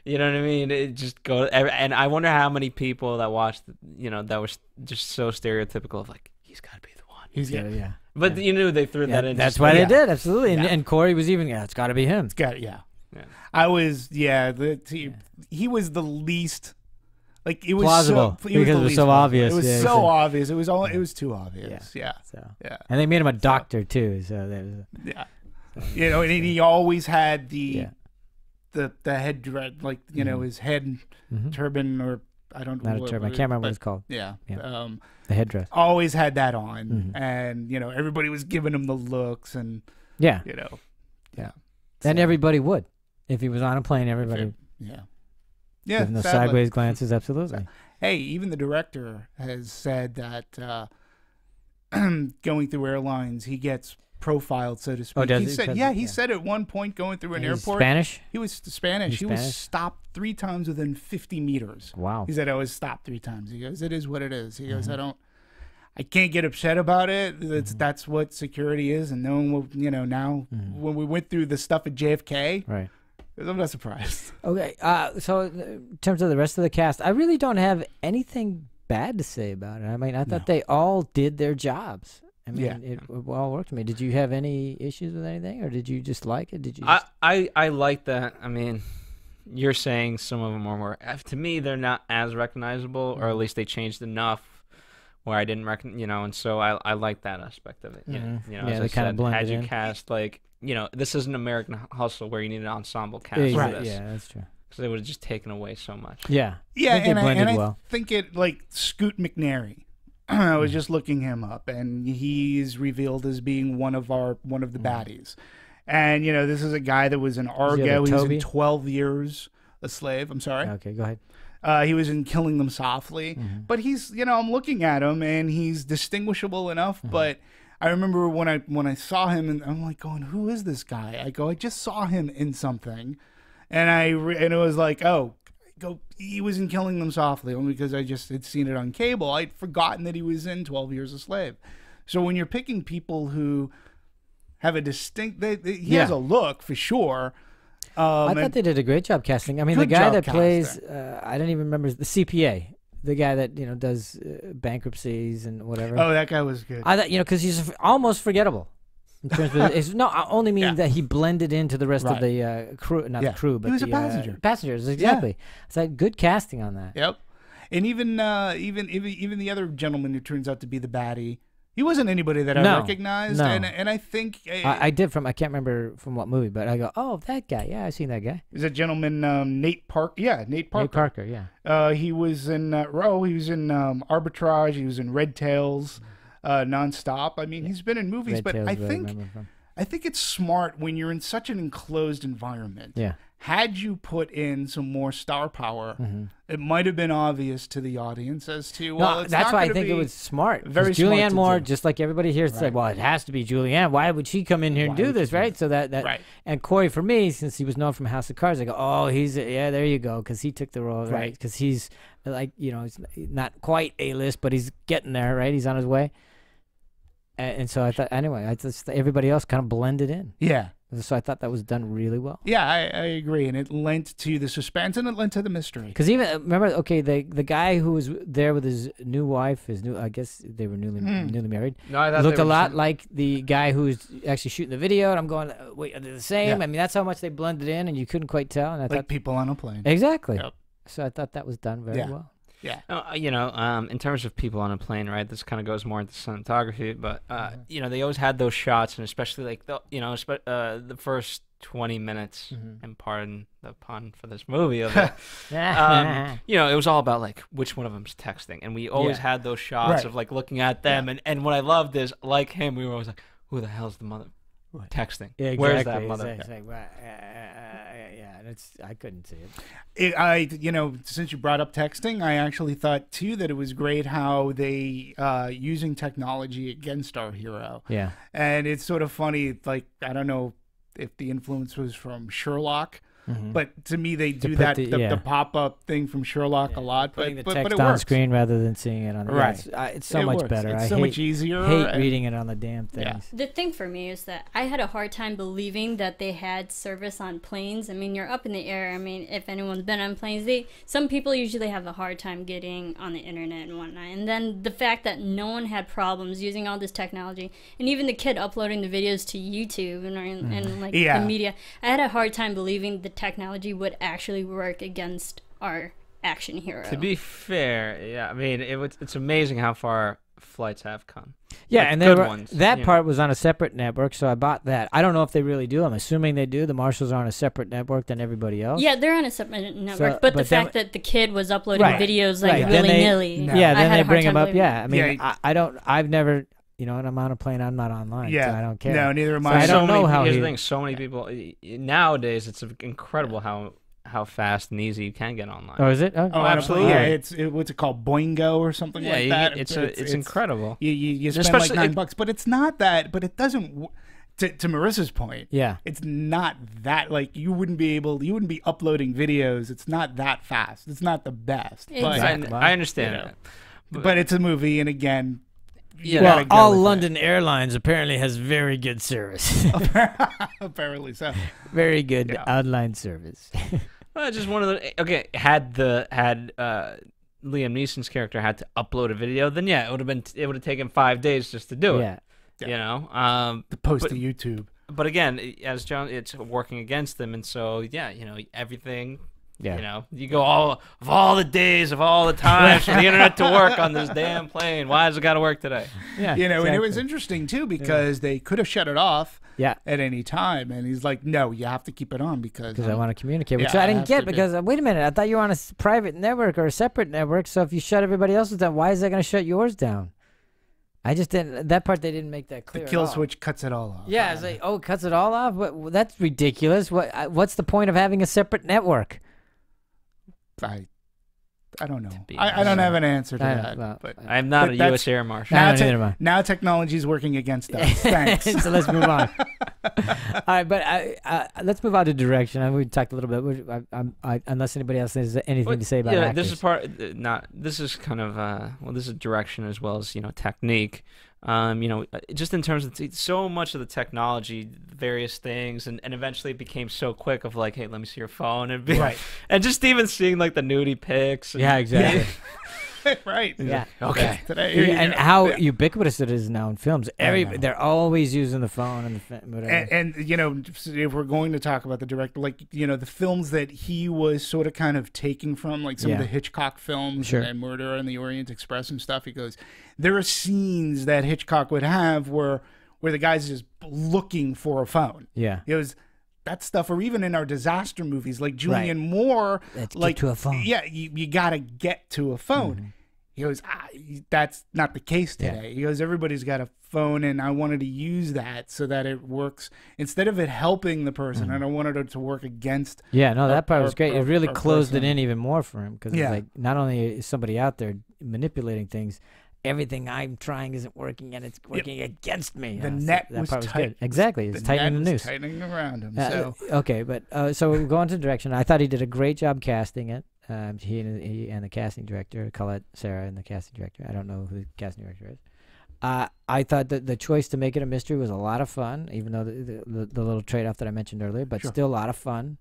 You know what I mean? It just goes, and I wonder how many people that watched, that was just so stereotypical of like, he's got to be the one. He's got, yeah. But you knew they threw that in. That's why they did, absolutely. And Corey was even, it's got to be him. It's got, I was, he was the least. Like it was plausible because it was so obvious. It was so obvious. It was too obvious. Yeah. And they made him a doctor too. So there was and he always had the head dread, like his head turban, or I don't know. Not a turban. I can't remember what it's called. Yeah. The headdress. Always had that on, and everybody was giving him the looks, and And everybody would if he was on a plane. Everybody. Yeah, giving those sideways glances, absolutely. Hey, even the director has said that going through airlines, he gets profiled, so to speak. Oh, does he said, he said at one point going through an airport. Spanish? He was Spanish. He was stopped 3 times within 50 meters. Wow. He said, I was stopped 3 times. He goes, it is what it is. He goes, I can't get upset about it. That's what security is, and no one will, now when we went through the stuff at JFK. Right. I'm not surprised. Okay, so in terms of the rest of the cast, I really don't have anything bad to say about it. I mean, I thought they all did their jobs. I mean, it all worked for me. Did you have any issues with anything, or did you just like it? Did you? I like that. I mean, you're saying some of them are more. To me, they're not as recognizable, or at least they changed enough where I didn't recognize. And so I like that aspect of it. As I kind of blended had you in. cast like. This isn't American Hustle where you need an ensemble cast for this. Yeah, that's true. Because they would have just taken away so much. Yeah. Yeah, I think it, like, Scoot McNairy. I was just looking him up, and he's revealed as being one of the baddies. And, this is a guy that was in Argo. He was in 12 Years a Slave. I'm sorry. Okay, go ahead. He was in Killing Them Softly. But he's, I'm looking at him, and he's distinguishable enough, but... I remember when I saw him, and I'm like going, who is this guy? I just saw him in something, and it was like, he was in Killing Them Softly, only because I just had seen it on cable. I'd forgotten that he was in 12 Years a Slave. So when you're picking people who have a distinct, he has a look for sure. I thought they did a great job casting. I mean, the guy that plays, I don't even remember, the CPA. The guy that does bankruptcies and whatever. Oh, that guy was good. I thought because he's almost forgettable. In terms of I only mean that he blended into the rest of the crew, not the crew, but he was the a passenger. Passengers, exactly. It's like good casting on that. Yep, and even the other gentleman who turns out to be the baddie. He wasn't anybody that I recognized, and I think I did I can't remember from what movie, but I go, oh, that guy, yeah, I've seen that guy. Is a gentleman Nate Parker? Yeah, Nate Parker. Nate Parker, yeah. He was in Row. He was in Arbitrage. He was in Red Tails, Nonstop. I mean, he's been in movies, but I think it's smart when you're in such an enclosed environment. Yeah. Had you put in some more star power, it might have been obvious to the audience as to, that's why I think it was smart. Very Julianne Moore, do. Just like everybody here said, well, it has to be Julianne. Why would she come in here and do this, right? So that and Corey, for me, since he was known from House of Cards, I go, oh, there you go, because he took the role, right? Because he's like, he's not quite A-list, but he's getting there, right? He's on his way. And so I thought, anyway, everybody else kind of blended in. Yeah. So I thought that was done really well. Yeah, I agree, and it lent to the suspense and it lent to the mystery. Because even remember, the guy who was there with his new wife, I guess they were newly married. No, I thought looked a lot like the guy who was actually shooting the video, and I'm going, wait, are they the same? Yeah. I mean, that's how much they blended in, and you couldn't quite tell. And I thought people on a plane. Exactly. Yep. So I thought that was done very well. Yeah. In terms of people on a plane, right? This kind of goes more into cinematography, but they always had those shots, and especially like the first 20 minutes, and pardon the pun for this movie of it. It was all about like which one of them's texting, and we always had those shots of like looking at them, and what I loved is like him, we were always like, who the hell's the mother texting? Yeah, exactly. Where's that mother? I couldn't see it. Since you brought up texting, I actually thought too that it was great how they using technology against our hero. Yeah, and it's sort of funny. Like, I don't know if the influence was from Sherlock, But to me, they do that the pop-up thing from Sherlock a lot. Putting but the text it on works. screen rather than seeing it on the it's so much better. It's so much easier. I hate reading it on the damn things. Yeah. The thing for me is that I had a hard time believing that they had service on planes. I mean, you're up in the air. I mean, if anyone's been on planes, some people usually have a hard time getting on the internet and whatnot. And then the fact that no one had problems using all this technology, and even the kid uploading the videos to YouTube and like the media, I had a hard time believing the technology would actually work against our action hero. To be fair, I mean, it's amazing how far flights have come. Yeah, like and good ones, that part was on a separate network, so I bought that. I don't know if they really do. I'm assuming they do. The Marshals are on a separate network than everybody else. Yeah, they're on a separate network, but the fact that the kid was uploading videos like willy-nilly. Yeah, then they bring them up. Yeah, I mean, I've never... and I'm on a plane. I'm not online. So I don't care. No, neither am so I. I don't know how. Here's the thing: so many people nowadays. It's incredible how fast and easy you can get online. Oh, is it? Oh, absolutely. Yeah, what's it called? Boingo or something like that. It's incredible. You spend like $9, but it's not that. But it doesn't. To Marissa's point, it's not that, like, you wouldn't be uploading videos. It's not that fast. It's not the best. Exactly. I understand that. But it's a movie, and again. Well, all London Airlines apparently has very good service. Apparently so. Very good online service. Well, just one of the had Liam Neeson's character had to upload a video, then it would have taken 5 days just to do it. You know, to post to YouTube. But again, as John, it's working against them, and so everything. Yeah. You go all the days of all the times for the internet to work on this damn plane. Why has it got to work today? Yeah. And it was interesting too because they could have shut it off at any time, and he's like, "No, you have to keep it on because I want to communicate." Which I didn't get because wait a minute, I thought you were on a private network or a separate network. So if you shut everybody else's down, why is that going to shut yours down? I just didn't. That part they didn't make that clear. The kill switch cuts it all off. Yeah, it's like, it cuts it all off. Well, that's ridiculous. What's the point of having a separate network? I don't know. I don't have an answer to that. But I'm not a U.S. Air Marshal. Now technology is working against us. Thanks. So let's move on. All right, but let's move on to direction. We talked a little bit. Unless anybody else has anything to say about actors. This is kind of this is direction as well as technique. Just in terms of so much of the technology, various things, and eventually it became so quick of like, hey, let me see your phone, and and just even seeing like the nudie pics. Yeah, exactly. Right. Yeah. Okay. And how ubiquitous it is now in films. They're always using the phone and if we're going to talk about the director, like the films that he was sort of kind of taking from, like some of the Hitchcock films and Murder on the Orient Express and stuff. He goes, there are scenes that Hitchcock would have where the guy's just looking for a phone. Yeah. It was that stuff, or even in our disaster movies, like Julianne Moore, get to a phone. Yeah, you got to get to a phone. Mm-hmm. He goes, that's not the case today. He goes, everybody's got a phone, and I wanted to use that so that it works instead of it helping the person, and I wanted it to work against. Yeah, no, that part was great. It really closed it in even more for him because it's like not only is somebody out there manipulating things, everything I'm trying isn't working, and it's working against me. The net was tight. Exactly, it's tightening the noose. Tightening around him. Okay, but so we're going to direction. I thought he did a great job casting it. He and the casting director, Collet-Serra, and the casting director. I don't know who the casting director is. I thought that the choice to make it a mystery was a lot of fun, even though the little trade-off that I mentioned earlier, but still a lot of fun.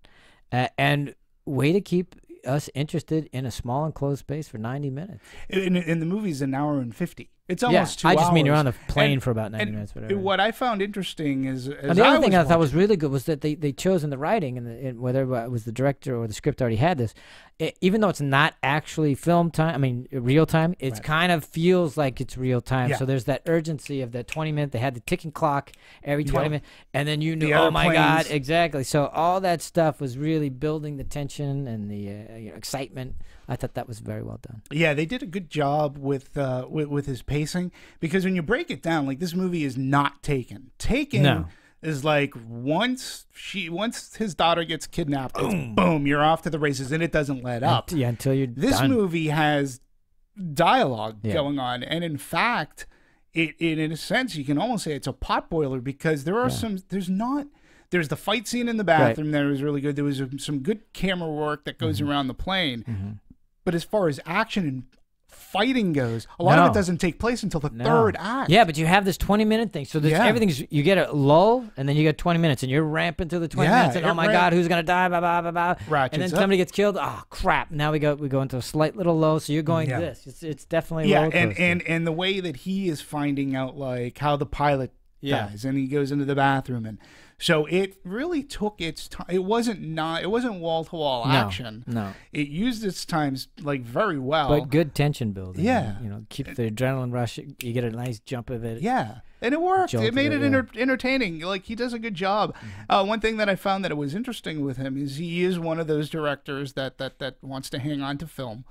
And way to keep us interested in a small enclosed space for 90 minutes. In the movie's an hour and 50. It's almost 2 hours. I just mean you're on the plane for about 90 minutes. Whatever. What I found interesting is the other thing I thought was really good was that they chose in the writing, and whether it was the director or the script already had this, even though it's not actually film time, I mean real time, it kind of feels like it's real time. So there's that urgency of that 20 minute. They had the ticking clock every 20 minutes, and then you knew, oh my God, exactly. So all that stuff was really building the tension and the excitement. I thought that was very well done. Yeah, they did a good job with his pacing, because when you break it down, like, this movie is not Taken. Taken is like once his daughter gets kidnapped, boom, you're off to the races, and it doesn't let up. Until you're This done. movie has dialogue going on, and in fact, it in a sense you can almost say it's a potboiler, because there are there's there's the fight scene in the bathroom that was really good. There was some good camera work that goes around the plane. But as far as action and fighting goes, a lot of it doesn't take place until the third act. Yeah, but you have this 20-minute thing. So there's everything's, you get a lull, and then you get 20 minutes, and you're ramping through the 20 minutes, and oh my God, who's going to die, blah, blah, blah, blah. And then somebody gets killed. Oh, crap. Now we go into a slight little low, so you're going this. It's definitely a roller coaster. And the way that he is finding out, like, how the pilot dies, and he goes into the bathroom, and so it really took its time. It wasn't wall-to-wall action. No. It used its times like very well. But good tension building. Yeah. You know, keep the adrenaline rush. You get a nice jump of it. Yeah. And it worked. It made it entertaining. Like, he does a good job. One thing that I found that it was interesting with him is he is one of those directors that wants to hang on to film.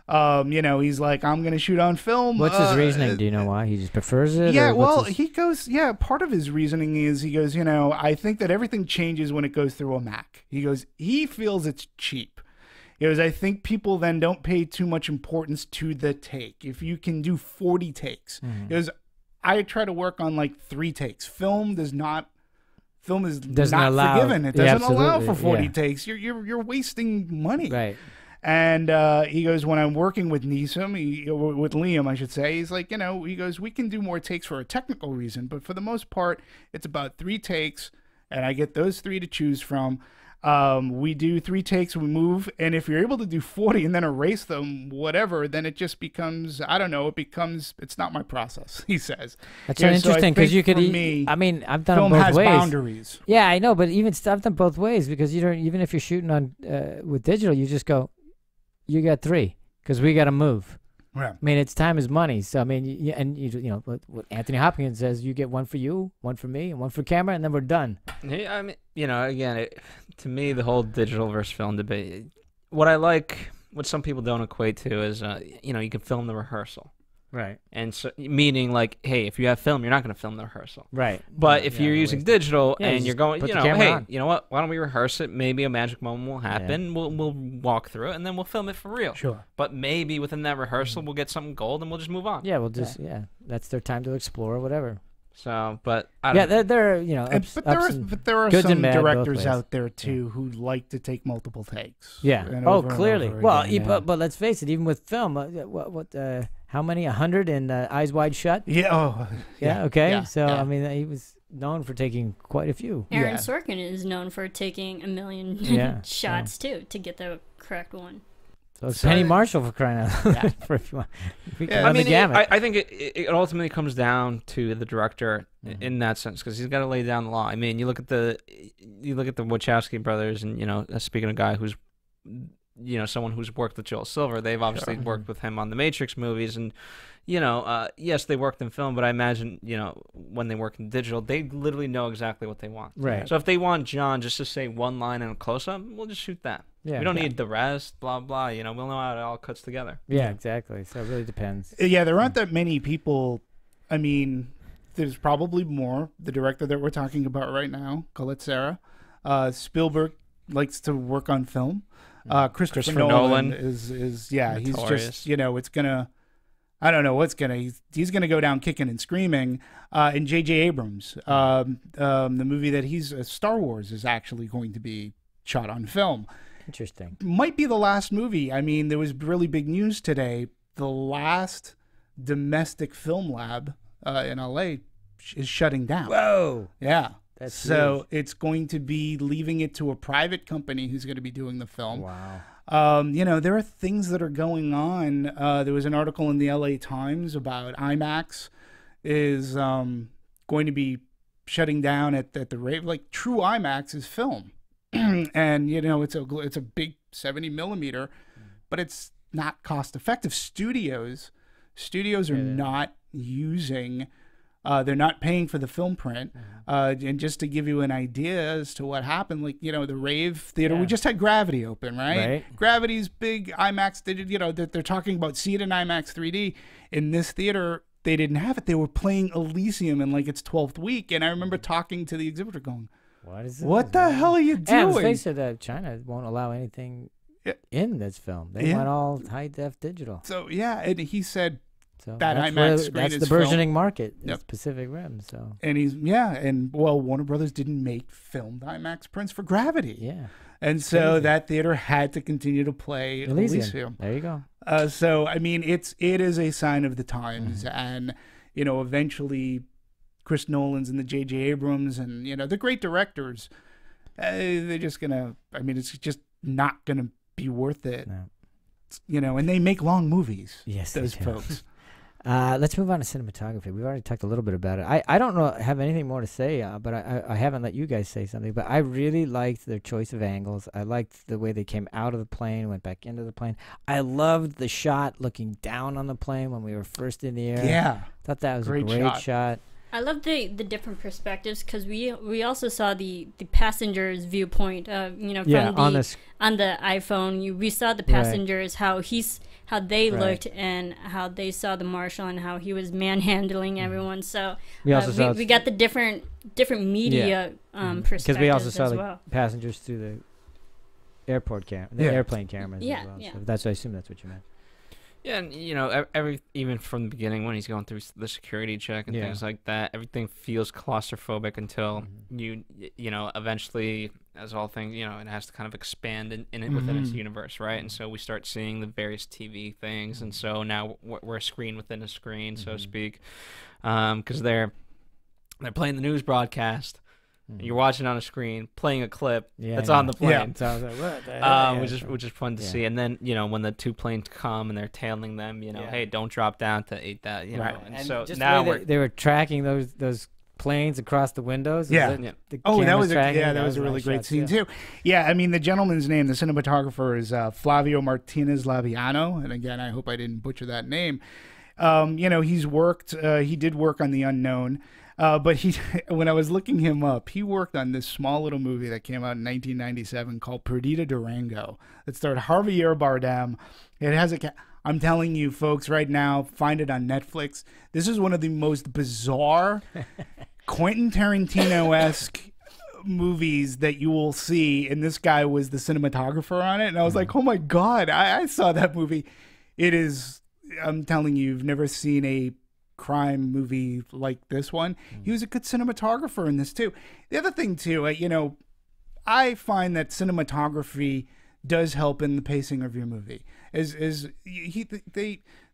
You know, he's like, I'm going to shoot on film. What's his reasoning? Do you know why? He just prefers it? Yeah, well, he goes, part of his reasoning is he goes, you know, I think that everything changes when it goes through a Mac. He goes, he feels it's cheap. He goes, I think people then don't pay too much importance to the take. If you can do 40 takes. He goes, I try to work on like 3 takes. Film is not forgiven. It doesn't allow for 40 takes. You're wasting money. Right. And he goes, when I'm working with Neeson, with Liam, I should say, he's like, you know, he goes, we can do more takes for a technical reason, but for the most part, it's about 3 takes, and I get those 3 to choose from. We do 3 takes, we move, and if you're able to do 40 and then erase them, whatever, then it just becomes, I don't know, it's not my process, he says. That's so interesting, because you could, I mean, I've done it both ways. Film has boundaries. Yeah, I know, but I've done both ways, because you don't, even if you're shooting on with digital, you just go, you got 3, because we got to move. Right. I mean, it's time is money. So, I mean, you know, what Anthony Hopkins says, you get 1 for you, 1 for me, and 1 for camera, and then we're done. I mean, you know, again, to me, the whole digital versus film debate, what some people don't equate to is, you know, you can film the rehearsal. Right. And so, meaning like, hey, if you have film, you're not going to film the rehearsal. Right. But if you're using digital and you're going, you know, hey, on. You know what? Why don't we rehearse it? Maybe a magic moment will happen. Yeah. We'll walk through it and then we'll film it for real. Sure. But maybe within that rehearsal, we'll get something gold and we'll just move on. Yeah, we'll just that's their time to explore or whatever. So, but I don't know. They're you know, but there are some directors out there too who like to take multiple takes. Yeah. Oh, clearly. Well, but let's face it. Even with film, how many? 100 in Eyes Wide Shut? Yeah. Oh. Yeah. Okay. Yeah, so I mean, he was known for taking quite a few. Aaron Sorkin is known for taking a million shots too to get the correct one. So it's Penny Marshall, for crying out loud. I mean, I think it ultimately comes down to the director in that sense, because he's got to lay down the law. I mean, you look at the Wachowski brothers, and you know, speaking of a guy who's, you know, someone who's worked with Joel Silver, they've obviously worked with him on the Matrix movies, and you know, yes, they worked in film, but I imagine, you know, when they work in digital, they literally know exactly what they want. Right. So if they want John just to say one line in a close-up, we'll just shoot that. Yeah, we don't need the rest, blah, blah. You know, we'll know how it all cuts together. Yeah, exactly. So it really depends. Yeah, there aren't that many people. I mean, there's probably more. The director that we're talking about right now, Collet-Serra, Spielberg likes to work on film. Christopher Nolan is notorious. He's just, you know, it's going to, I don't know what's going to, he's going to go down kicking and screaming. And J.J. Abrams, the movie that he's, Star Wars is actually going to be shot on film. Interesting. Might be the last movie. I mean, there was really big news today. The last domestic film lab in LA is shutting down. Whoa. Yeah. That's so huge. It's going to be leaving it to a private company who's going to be doing the film. Wow. You know, there are things that are going on. There was an article in the LA Times about IMAX is going to be shutting down at the rate. Like, true IMAX is film. And, you know, it's a big 70 millimeter, but it's not cost effective. Studios are not using, they're not paying for the film print. And just to give you an idea as to what happened, like, you know, the Rave Theater, we just had Gravity open, right? Gravity's big IMAX, you know, they're talking about see it in IMAX 3D. In this theater, they didn't have it. They were playing Elysium in like its 12th week. And I remember talking to the exhibitor going, what the hell are you doing? And let's face it, China won't allow anything in this film. They want all high-def digital. So, yeah, and he said, So that IMAX screen that's is the burgeoning filmed. market. Yep. It's Pacific Rim. So and Warner Brothers didn't make filmed IMAX prints for Gravity. yeah. And so that theater had to continue to play Elysium. There you go. So I mean, it is a sign of the times, and eventually, Chris Nolan's and the J.J. Abrams and the great directors, they're just gonna. I mean, it's just not gonna be worth it. No. And they make long movies. Yes, those they do. folks. Let's move on to cinematography. We've already talked a little bit about it. I don't have anything more to say, but I haven't let you guys say something. But I really liked their choice of angles. I liked the way they came out of the plane, went back into the plane. I loved the shot looking down on the plane when we were first in the air. Yeah. Thought that was a great shot. I love the different perspectives because we also saw the passenger's viewpoint. From on the iPhone, we saw the passengers how they looked and how they saw the marshal and how he was manhandling everyone. So we got the different media perspectives because we also saw the passengers through the airport airplane cameras. as well. So I assume that's what you meant. Yeah, and even from the beginning when he's going through the security check and things like that, everything feels claustrophobic until you eventually, as all things, it has to kind of expand within its universe, right? And so we start seeing the various TV things, and so now we're a screen within a screen, so to speak, because they're playing the news broadcast. You're watching on a screen, playing a clip that's on the plane. So I was like, what the hell? Which is fun to see. And then, when the two planes come and they're tailing them, hey, don't drop down to 8,000, right. And so just now they were tracking those planes across the windows. That was a really great scene too. Yeah, I mean, the gentleman's name, the cinematographer, is Flavio Martinez Laviano, and again, I hope I didn't butcher that name. He did work on The Unknown. But when I was looking him up, he worked on this small little movie that came out in 1997 called Perdita Durango. It starred Javier Bardem. It has I'm telling you, folks, right now, find it on Netflix. This is one of the most bizarre Quentin Tarantino-esque movies that you will see, and this guy was the cinematographer on it. And I was like, oh my God, I saw that movie. It is, I'm telling you, you've never seen a crime movie like this one. He was a good cinematographer in this too. The other thing too, I find that cinematography does help in the pacing of your movie. The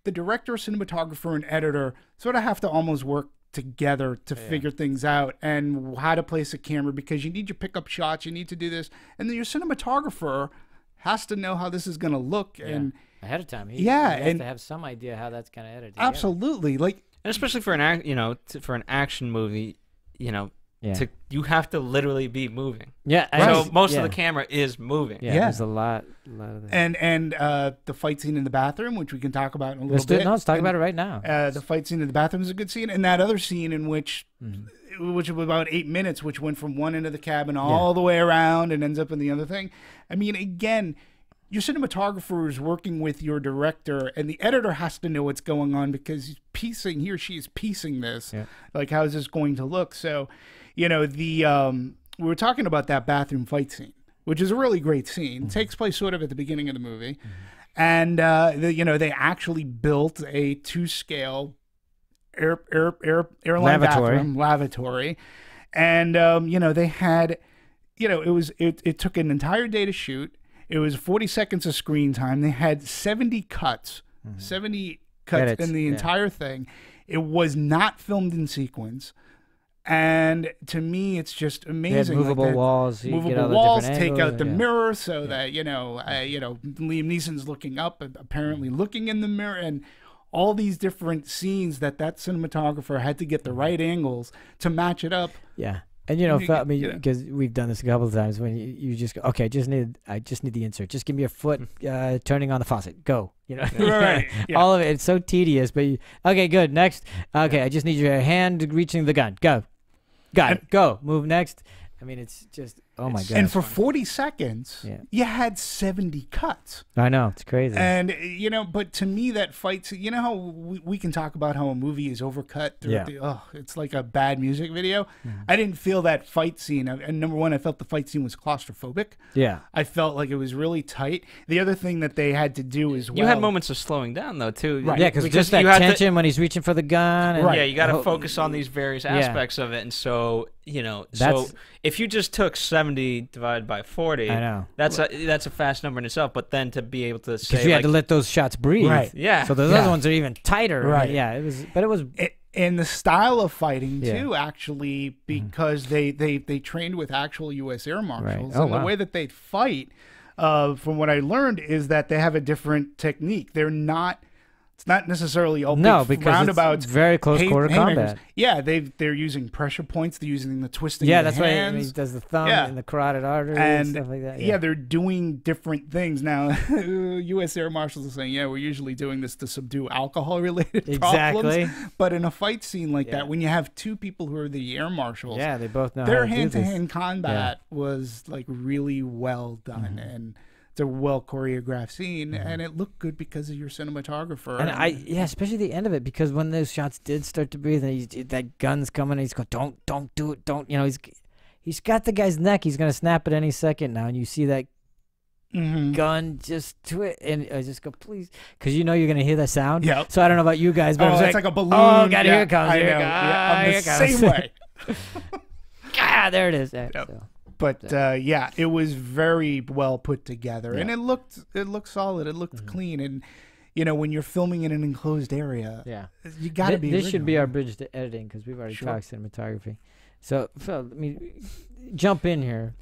director, cinematographer, and editor sort of have to almost work together to figure things out and how to place a camera, because you need your pickup shots, you need to do this, and then your cinematographer has to know how this is going to look and ahead of time. He has to have some idea how that's going to edit together. Absolutely. And especially for an action movie, you have to literally be moving. Yeah. So most of the camera is moving. Yeah. There's a lot of that. And the fight scene in the bathroom, which we can talk about in a little bit. Let's talk about it right now. The fight scene in the bathroom is a good scene, and that other scene in which was about 8 minutes, which went from one end of the cabin all the way around and ends up in the other thing. I mean, again, your cinematographer is working with your director, and the editor has to know what's going on because he or she is piecing this. Yeah. Like, how is this going to look? So, we were talking about that bathroom fight scene, which is a really great scene. It takes place sort of at the beginning of the movie. And, they actually built a 2-scale airline lavatory. And, they had, it took an entire day to shoot. It was 40 seconds of screen time. They had 70 cuts, 70 cuts edits, in the entire thing. It was not filmed in sequence. And to me, it's just amazing. Movable walls. Movable walls, take out the mirror so that, Liam Neeson's looking up, apparently looking in the mirror, and all these different scenes that cinematographer had to get the right angles to match it up. Yeah. And because we've done this a couple of times, when you just go, okay, I just need the insert. Just give me a foot turning on the faucet. Go. Right. All of it. It's so tedious. But okay, good. Next. Okay, I just need your hand reaching the gun. Go. Got it. Go. Move next. I mean, it's just Oh my god! And for 40 seconds, you had 70 cuts. I know, it's crazy. And but to me, that fight, how we can talk about how a movie is overcut. It's like a bad music video. I didn't feel that fight scene. And number one, I felt the fight scene was claustrophobic. Yeah, I felt like it was really tight. The other thing that they had to do as well. You had moments of slowing down though too. Right. Yeah, because just that tension when he's reaching for the gun. And, yeah, you got to focus on these various aspects of it, and so so if you just took 70 divided by 40, I know that's a fast number in itself. But then to be able to say, because you had to let those shots breathe, right? Yeah. So those other ones are even tighter, right? Yeah, it was, but it was. And the style of fighting too, actually, because they trained with actual U.S. air marshals, and the way that they fight, from what I learned, is that they have a different technique. They're not. It's not necessarily all big roundabouts. It's very close quarter combat. Yeah, they're using pressure points. They're using the twisting. Yeah, of the that's hands. why he does the thumb and the carotid artery and stuff like that. Yeah, they're doing different things now. U.S. Air Marshals are saying, we're usually doing this to subdue alcohol-related problems. But in a fight scene like that, when you have two people who are the air marshals, they both know their how to hand-to-hand combat was like really well done and. It's a well choreographed scene, and it looked good because of your cinematographer. And especially the end of it, because when those shots did start to breathe, and that gun's coming, and he's going, don't do it, don't. He's got the guy's neck. He's gonna snap at any second now, and you see that gun just twit, and I just go, please, because you're gonna hear that sound. Yeah. So I don't know about you guys, but it's like a balloon. Oh God, here it comes. Here it comes. Same way. There it is. Yep. So. But it was very well put together, and it looked solid. It looked clean, and when you're filming in an enclosed area, you got to be. This should be our bridge to editing, because we've already talked cinematography. So Phil, let me jump in here.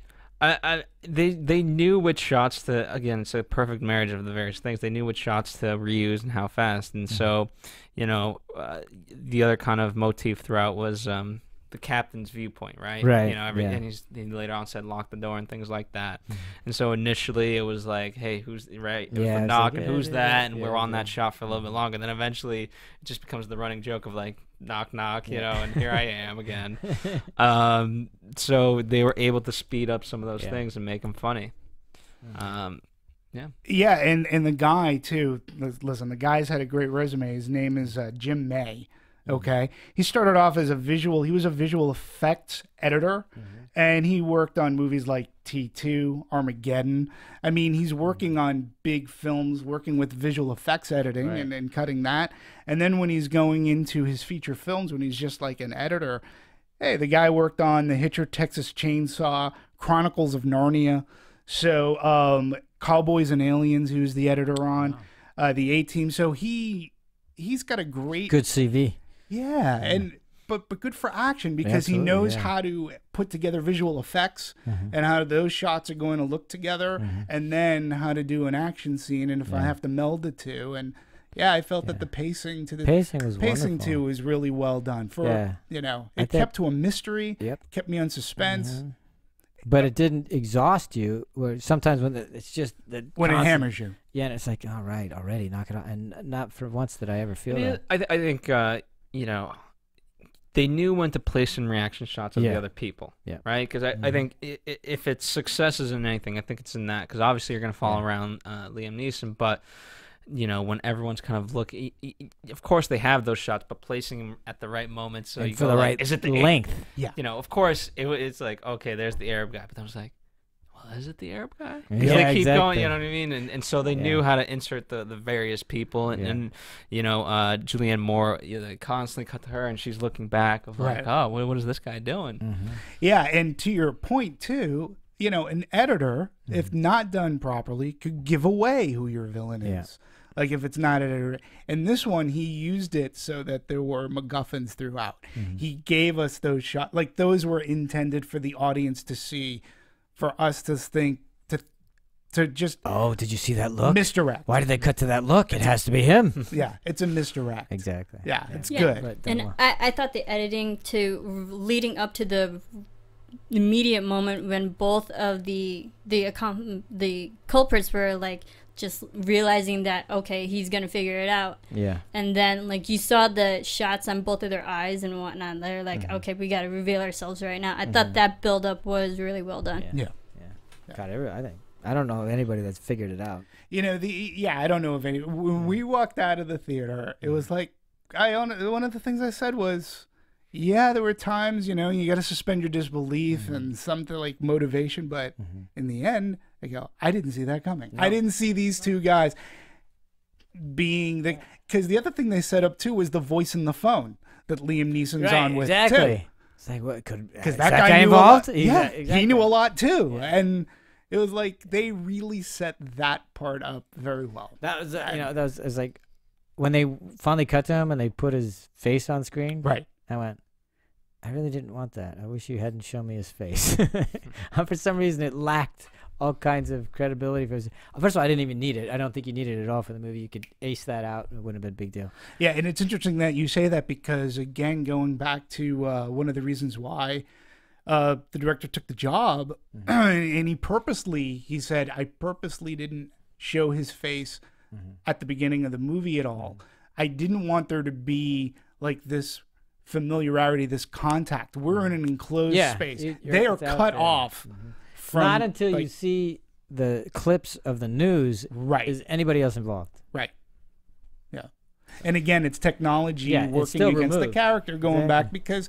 They knew which shots to. Again, it's a perfect marriage of the various things. They knew which shots to reuse and how fast, and so the other kind of motif throughout was. The captain's viewpoint, right? Right. And he later on said lock the door and things like that. And so initially it was like, hey, who's right? It was the knock and who's that? And we're on that shot for a little bit longer. And then eventually it just becomes the running joke of like knock knock, and here I am again. So they were able to speed up some of those things and make them funny. And the guy too. Listen, the guy's had a great resume. His name is Jim May. Okay, he started off as he was a visual effects editor, and he worked on movies like T2, Armageddon. I mean, he's working on big films, working with visual effects editing and cutting that. And then when he's going into his feature films, when he's just like an editor, hey, the guy worked on The Hitcher, Texas Chainsaw, Chronicles of Narnia. So Cowboys and Aliens, he was the editor on, the A-Team. So he's got a great... Good CV. Yeah, and but good for action, because he knows how to put together visual effects and how those shots are going to look together, and then how to do an action scene, and if I have to meld the two. And I felt that the pacing too was really well done. It kept to a mystery, kept me on suspense. But it didn't exhaust you. Where sometimes when it's just when it hammers you. Yeah, and it's like, all right, already knock it out. And not for once did I ever feel that. I think they knew when to place in reaction shots of the other people, right? Because I think if it's successes in anything, I think it's in that. Because obviously you're going to fall around Liam Neeson, but when everyone's kind of looking, of course they have those shots, but placing them at the right moment, so you for the right is it the length? Of course it's like, okay, there's the Arab guy, but I was like, is it the Arab guy? Yeah, they keep going, you know what I mean? And so they knew how to insert the various people, and Julianne Moore, they constantly cut to her, and she's looking back of like, oh, what is this guy doing? Yeah, and to your point too, an editor, if not done properly, could give away who your villain is. Like if it's not edited. And this one, he used it so that there were MacGuffins throughout. He gave us those shots, like those were intended for the audience to see. For us to think, to just... Oh, did you see that look? Misdirect. Why did they cut to that look? It has to be him. Yeah, it's a misdirect. Exactly. Yeah, it's good. And I thought the editing leading up to the immediate moment when both of the culprits were like just realizing that, okay, he's gonna figure it out. Yeah. And then like you saw the shots on both of their eyes and whatnot. They're like, okay, we got to reveal ourselves right now. I thought that build up was really well done. Yeah. God, I don't know anybody that's figured it out. You know, I don't know of any. When we walked out of the theater, it was like, one of the things I said was, yeah, there were times, you know, you got to suspend your disbelief and something like motivation, but in the end, I go, I didn't see that coming. No. I didn't see these two guys being because the other thing they set up too was the voice in the phone that Liam Neeson's on with too. It's like, what could because that guy involved? Yeah, exactly. He knew a lot too, and it was like they really set that part up very well. That was that was like when they finally cut to him and they put his face on screen. Right. I went, I really didn't want that. I wish you hadn't shown me his face. For some reason, it lacked all kinds of credibility. First of all, I didn't even need it. I don't think you needed it at all for the movie. You could ace that out. It wouldn't have been a big deal. Yeah, and it's interesting that you say that because, again, going back to one of the reasons why the director took the job, and he said, I purposely didn't show his face at the beginning of the movie at all. I didn't want there to be like this familiarity, this contact. We're in an enclosed space. They are cut off. From, not until you see the clips of the news is anybody else involved. Right. Yeah. And again, it's technology working against the character going back because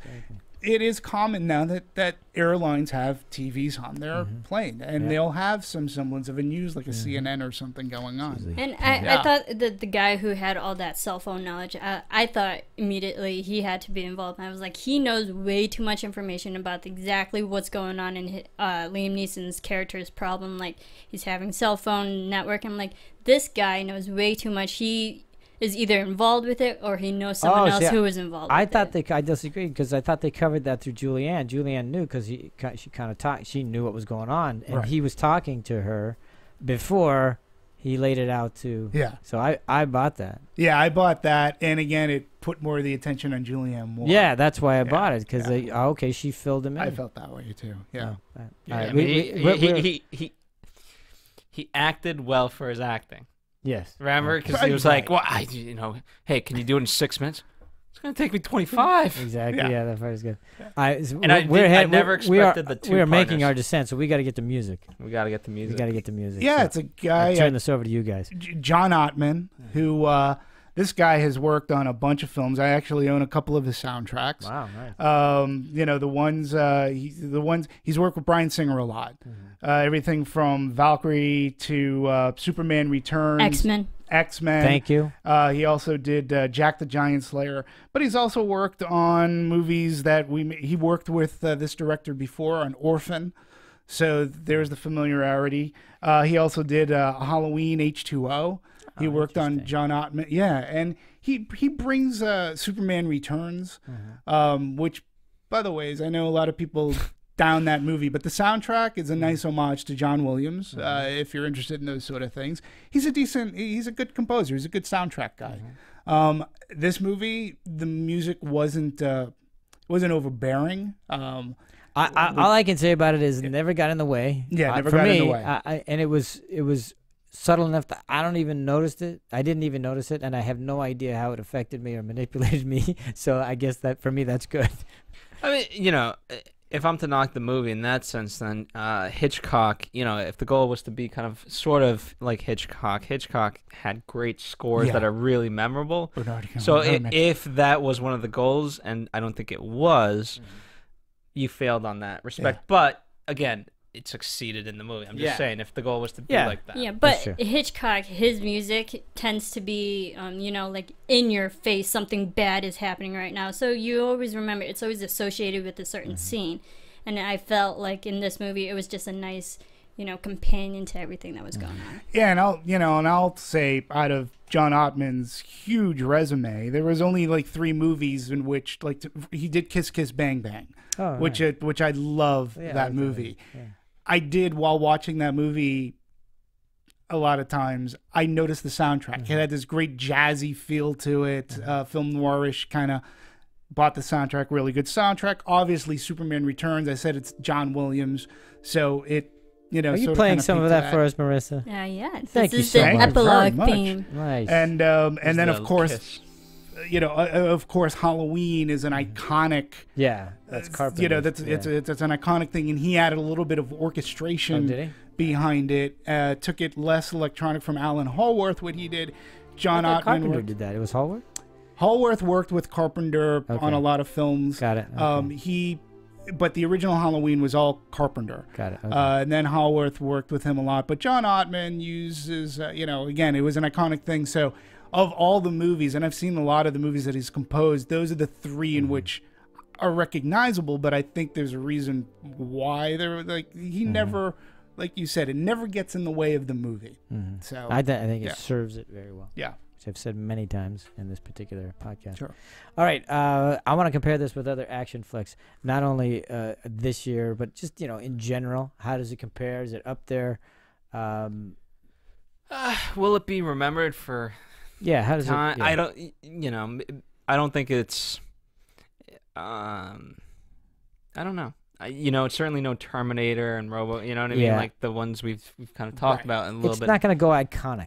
it is common now that airlines have TVs on their plane, and they'll have some semblance of a news like a CNN or something going on. And I thought that the guy who had all that cell phone knowledge, I thought immediately he had to be involved. I was like, he knows way too much information about exactly what's going on in Liam Neeson's character's problem. Like, he's having cell phone network. I'm like, this guy knows way too much. He is either involved with it or he knows someone else who is involved with it. I disagreed because I thought they covered that through Julianne. Julianne knew because she kind of talked. She knew what was going on, and he was talking to her before he laid it out to. Yeah. So I bought that. Yeah, I bought that, and again, it put more of the attention on Julianne Moore. Yeah, that's why I bought it because she filled him in. I felt that way too. Yeah. He acted well for his acting. Yes. Remember? Because he was like, well, hey, can you do it in 6 minutes? It's going to take me 25. Exactly. Yeah, that part is good. I never expected the two We are making our descent, so we got to get the music. We got to get the music. Yeah, it's a guy. I'll turn this over to you guys. John Ottman, who this guy has worked on a bunch of films. I actually own a couple of his soundtracks. Wow, nice. You know, the ones he's worked with Bryan Singer a lot. Everything from Valkyrie to Superman Returns, X-Men. Thank you. He also did Jack the Giant Slayer, but he's also worked on movies that he worked with this director before on Orphan. So there's the familiarity. He also did Halloween H2O. He worked on John Ottman. Yeah, and he brings Superman Returns, which, by the way, I know a lot of people down that movie, but the soundtrack is a nice homage to John Williams. If you're interested in those sort of things, he's a good composer. He's a good soundtrack guy. This movie, the music wasn't overbearing. All I can say about it is it never got in the way. Yeah, never got in the way. And it was subtle enough that I don't even notice it. I didn't even notice it, and I have no idea how it affected me or manipulated me. So I guess that for me, that's good. I mean, you know, if I'm to knock the movie in that sense, then Hitchcock, you know, if the goal was to be kind of sort of like Hitchcock had great scores that are really memorable. So if that was one of the goals, and I don't think it was, you failed on that respect. Yeah. But again, it succeeded in the movie. I'm just saying, if the goal was to be like that. Yeah, but Hitchcock, his music tends to be, you know, like in your face, something bad is happening right now. So you always remember, it's always associated with a certain scene. And I felt like in this movie, it was just a nice, you know, companion to everything that was going on. Yeah, and I'll say, out of John Ottman's huge resume, there was only like 3 movies in which he did Kiss Kiss Bang Bang, which I love that movie. Yeah. I did, while watching that movie, a lot of times I noticed the soundtrack. It had this great jazzy feel to it, film noirish kind of. bought the soundtrack, really good soundtrack. Obviously, Superman Returns, I said it's John Williams, so it, you know. Are you playing some of that for us, Marisa? Yeah. Thank you This is so the much. epilogue theme. Nice. And then of course, kiss. you know, of course, Halloween is an iconic. Yeah, that's Carpenter. You know, it's an iconic thing, and he added a little bit of orchestration behind it. Took it less electronic from Alan Hallworth, what he did. John Ottman. Carpenter did that. It was Hallworth. Hallworth worked with Carpenter on a lot of films. Got it. Okay. But the original Halloween was all Carpenter. Got it. Okay. And then Hallworth worked with him a lot. But John Ottman uses, you know, again, it was an iconic thing. So of all the movies, and I've seen a lot of the movies that he's composed, those are the three in which are recognizable. But I think there's a reason why they're like, he never, like you said, it never gets in the way of the movie. So I think it serves it very well. Yeah. Which I've said many times in this particular podcast. Sure. All right. I want to compare this with other action flicks, not only this year, but just, you know, in general. How does it compare? Is it up there? Will it be remembered for? Yeah. How does time? it? Yeah. I don't. You know, I don't think it's. I don't know. You know, it's certainly no Terminator and Robo. You know what I mean? Like the ones we've kind of talked about a little bit. It's not going to go iconic.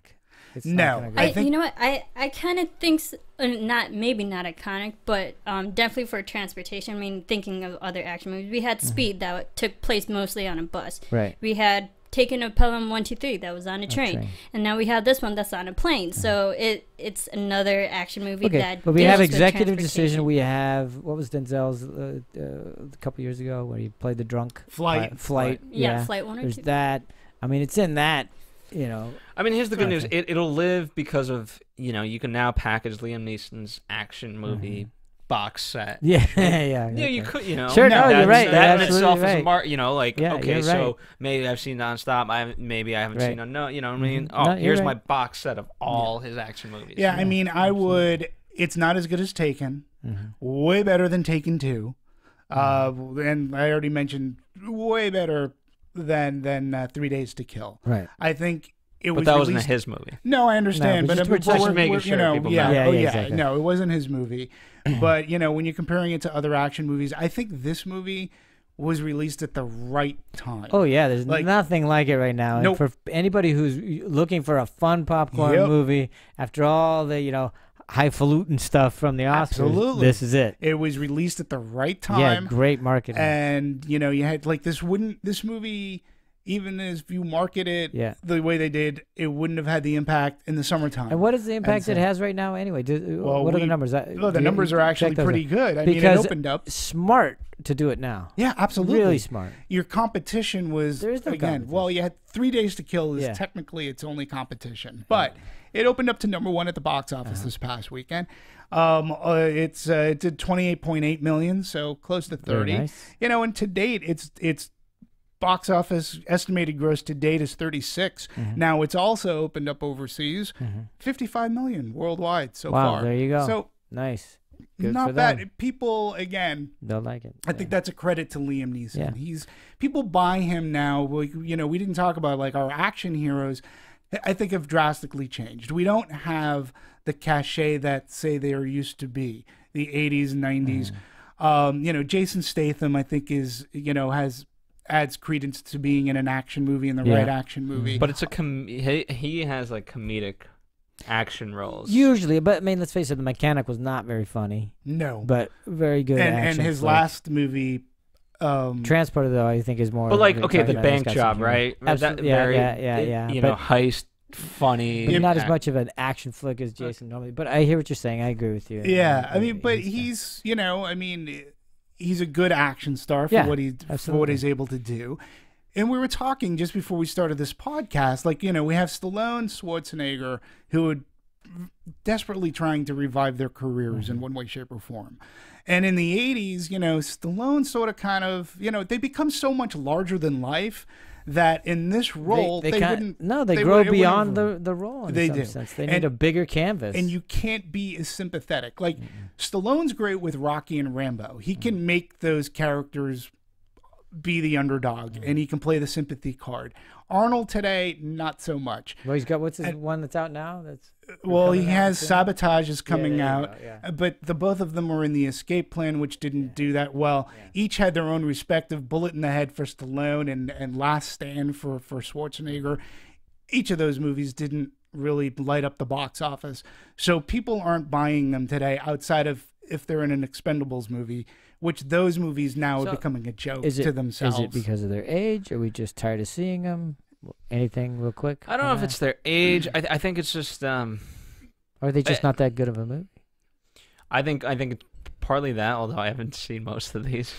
No, I think, you know what? I kind of think maybe not iconic, but definitely for transportation. I mean, thinking of other action movies, we had Speed that took place mostly on a bus. Right. We had Taken of Pelham 123 that was on a train, and now we have this one that's on a plane. So it's another action movie that. But we have Executive Decision. We have what was Denzel's a couple years ago when he played the drunk Flight. Yeah, Flight 1 or 2. There's that. I mean, it's in that. You know, I mean, here's the good news. It'll live because of, you know, you can now package Liam Neeson's action movie box set. Yeah. Yeah, you could, you know. Sure, no, you're right. That in absolutely itself right. is you know, like, okay, so maybe I've seen Nonstop. Maybe I haven't seen No, you know what I mean? Oh, No, here's my box set of all his action movies. Yeah, I mean, I would. It's not as good as Taken. Way better than Taken 2. And I already mentioned way better than 3 Days to Kill. Right. I think it was. But that released, wasn't his movie. No, I understand, No, but just making sure you know, people yeah, know. Exactly. No, it wasn't his movie. But you know, when you're comparing it to other action movies, I think this movie was released at the right time. Oh yeah, there's nothing like it right now. Nope. And for anybody who's looking for a fun popcorn movie after all the, you know, highfalutin stuff from the Oscars, Absolutely. this is it. It was released at the right time. Yeah, great marketing. And you know, you had like this movie, even if you market it the way they did, it wouldn't have had the impact in the summertime. And what is the impact it has right now anyway? What are the numbers? Well, the numbers are actually pretty good. I mean, it opened up. Smart to do it now. Yeah, absolutely. Really smart. Your competition was, there is no competition. Well, you had 3 Days to Kill is technically its only competition. But it opened up to #1 at the box office this past weekend. It did 28.8 million, so close to 30. Very nice. You know, and to date, it's box office estimated gross to date is 36. Now it's also opened up overseas, 55 million worldwide so far. Wow, there you go. So nice. Good not for bad. them. People again They'll like it. I think that's a credit to Liam Neeson. Yeah. People buy him now. You know, we didn't talk about like our action heroes. I think have drastically changed. We don't have the cachet that say they are used to be the 80s and 90s. You know, Jason Statham I think is, you know, adds credence to being in an action movie, in the right action movie. But it's he has like comedic action roles usually, but I mean, let's face it, The Mechanic was not very funny. No, but very good. And his last movie, Transporter, though, I think is more. But like, okay, The Bank Job, right? Absolutely, yeah. You know, heist, funny, but not as much of an action flick as Jason normally. But I hear what you're saying. I agree with you. Yeah, I mean, but he's, you know, I mean, he's a good action star for what he's able to do. And we were talking just before we started this podcast, like, you know, we have Stallone, Schwarzenegger, who are desperately trying to revive their careers in one way, shape, or form. And in the 80s, you know, Stallone sort of kind of, you know, they become so much larger than life that in this role, they wouldn't. No, they grow beyond the role in some sense. They need a bigger canvas. And you can't be as sympathetic. Like, Stallone's great with Rocky and Rambo. He can make those characters be the underdog, and he can play the sympathy card. Arnold today, not so much. Well, he's got what's his one that's out now? He has Sabotage is coming out, but the both of them were in the Escape Plan, which didn't do that well. Each had their own respective. Bullet in the Head for Stallone and Last Stand for Schwarzenegger. Each of those movies didn't really light up the box office, so people aren't buying them today outside of if they're in an Expendables movie, which those movies now are becoming a joke to themselves. Is it because of their age? Are we just tired of seeing them? Anything real quick? I don't know if it's their age. I think it's just... Or are they just not that good of a movie? I think it's partly that, although I haven't seen most of these.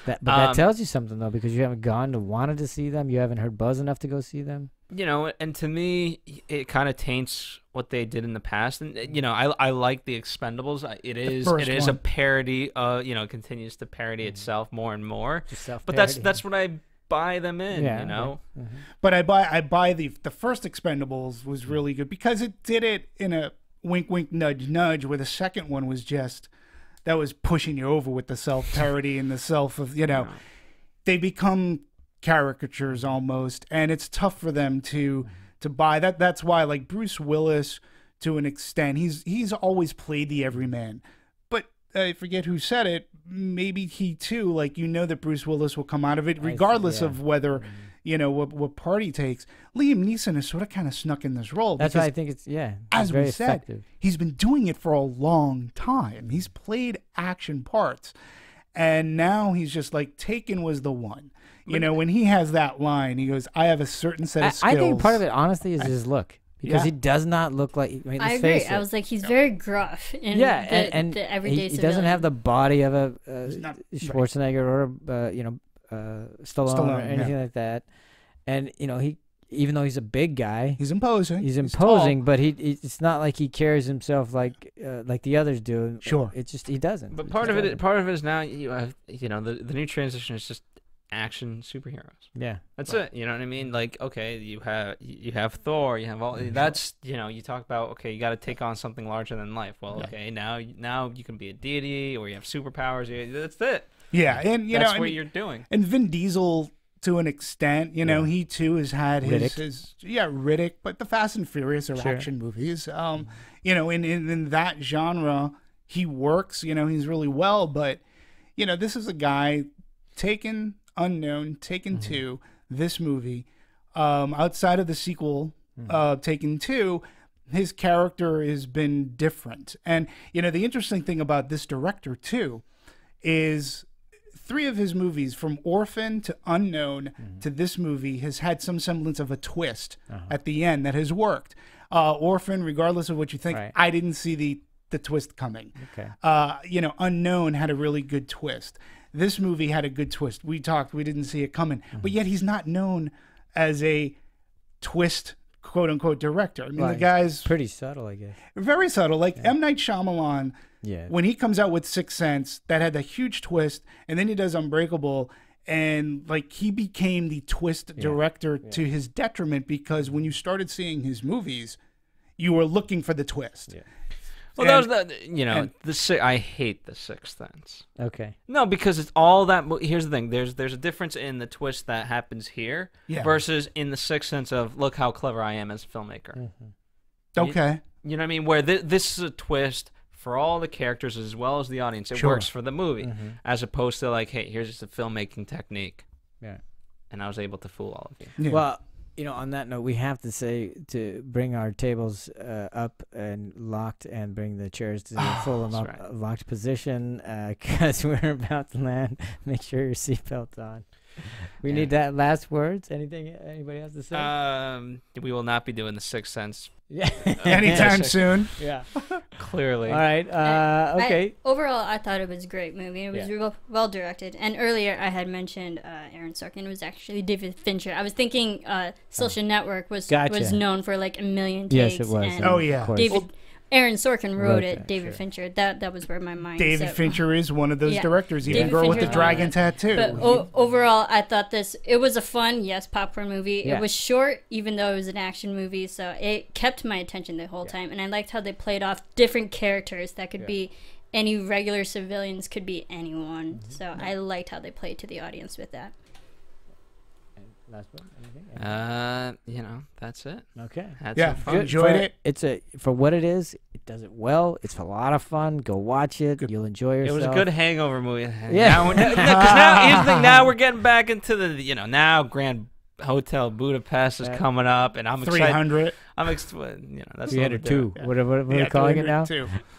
But that tells you something, though, because you haven't wanted to see them. You haven't heard buzz enough to go see them. You know, and to me, it kind of taints what they did in the past. And, you know, I like the Expendables. It is a parody. It continues to parody itself more and more. But that's what I buy them in, you know. Yeah. Mm-hmm. But I buy the first Expendables was really good because it did it in a wink, wink, nudge, nudge, where the second one was just... that was pushing you over with the self-parody and the self of, they become caricatures almost, and it's tough for them to buy that. That's why, like, Bruce Willis, to an extent, he's always played the everyman. But I forget who said it, maybe he too, like, that Bruce Willis will come out of it regardless of whether, what part he takes. Liam Neeson has sort of kind of snuck in this role. That's why I think it's, as very we said, effective. He's been doing it for a long time. He's played action parts. And now he's just like, Taken was the one. When he has that line, he goes, I have a certain set of skills. I think part of it, honestly, is his look. Because he does not look like... I agree. I was like, he's very gruff in the everyday he doesn't have the body of a Schwarzenegger or Stallone or anything like that. And, he, even though he's a big guy... He's imposing. But it's not like he carries himself like the others do. Sure. It's just, he doesn't. But part of it is now, you have, the new transition is just action superheroes. Yeah. That's it. You know what I mean? Like, okay, you have Thor, you have all that's, you talk about, okay, you got to take on something larger than life. Well, okay, now you can be a deity or you have superpowers. That's it. Yeah, and that's what you're doing. And Vin Diesel, to an extent, he too has had his Riddick, but the Fast and Furious are action movies. In that genre, he works. He's really well, but this is a guy Taken, Unknown, Taken 2, this movie, outside of the sequel, Taken 2, his character has been different. And, the interesting thing about this director, too, is 3 of his movies, from Orphan to Unknown to this movie, has had some semblance of a twist at the end that has worked. Orphan, regardless of what you think, I didn't see the twist coming. Okay. Unknown had a really good twist. This movie had a good twist. We didn't see it coming. But yet he's not known as a twist, quote-unquote, director. I mean, the guy's... pretty subtle, I guess. Very subtle. Like M. Night Shyamalan, when he comes out with Sixth Sense, that had a huge twist, and then he does Unbreakable, and, like, he became the twist director to his detriment, because when you started seeing his movies, you were looking for the twist. Yeah. Well, that was I hate the Sixth Sense. Okay. No, because it's all that. Here's the thing. There's a difference in the twist that happens here versus in the Sixth Sense of, look how clever I am as a filmmaker. Mm-hmm. Okay. You know what I mean? Where this is a twist for all the characters as well as the audience. It works for the movie, as opposed to, like, hey, here's just a filmmaking technique. Yeah. And I was able to fool all of you. Yeah. Well, on that note, we have to say to bring our tables up and locked and bring the chairs to the full locked position, because we're about to land. Make sure your seatbelt's on. We need that last words. Anything anybody has to say? We will not be doing the Sixth Sense. Yeah. Anytime soon. Yeah. Clearly. All right. Okay. Overall, I thought it was a great movie. It was well directed. And earlier, I had mentioned Aaron Sorkin was actually David Fincher. I was thinking Social Network was known for like a million takes. Yes, it was. And Aaron Sorkin wrote it. David Fincher. That was where my mind. David Fincher is one of those directors. Even Girl with the Dragon Tattoo. But overall, I thought it was a fun, popcorn movie. Yeah. It was short, even though it was an action movie, so it kept my attention the whole time. And I liked how they played off different characters that could be any regular civilians, could be anyone. So I liked how they played to the audience with that. Last one? Anything? You know, that's it. Okay. Had Yeah, some fun. enjoyed it. For what it is, it does it well. It's a lot of fun. Go watch it. You'll enjoy yourself. It was a good hangover movie. Yeah. Because now, here's the thing, now we're getting back into the, you know, now Grand Hotel Budapest is coming up, and I'm excited. 300. I'm excited. You know, that's 302. Yeah. What are we calling it now?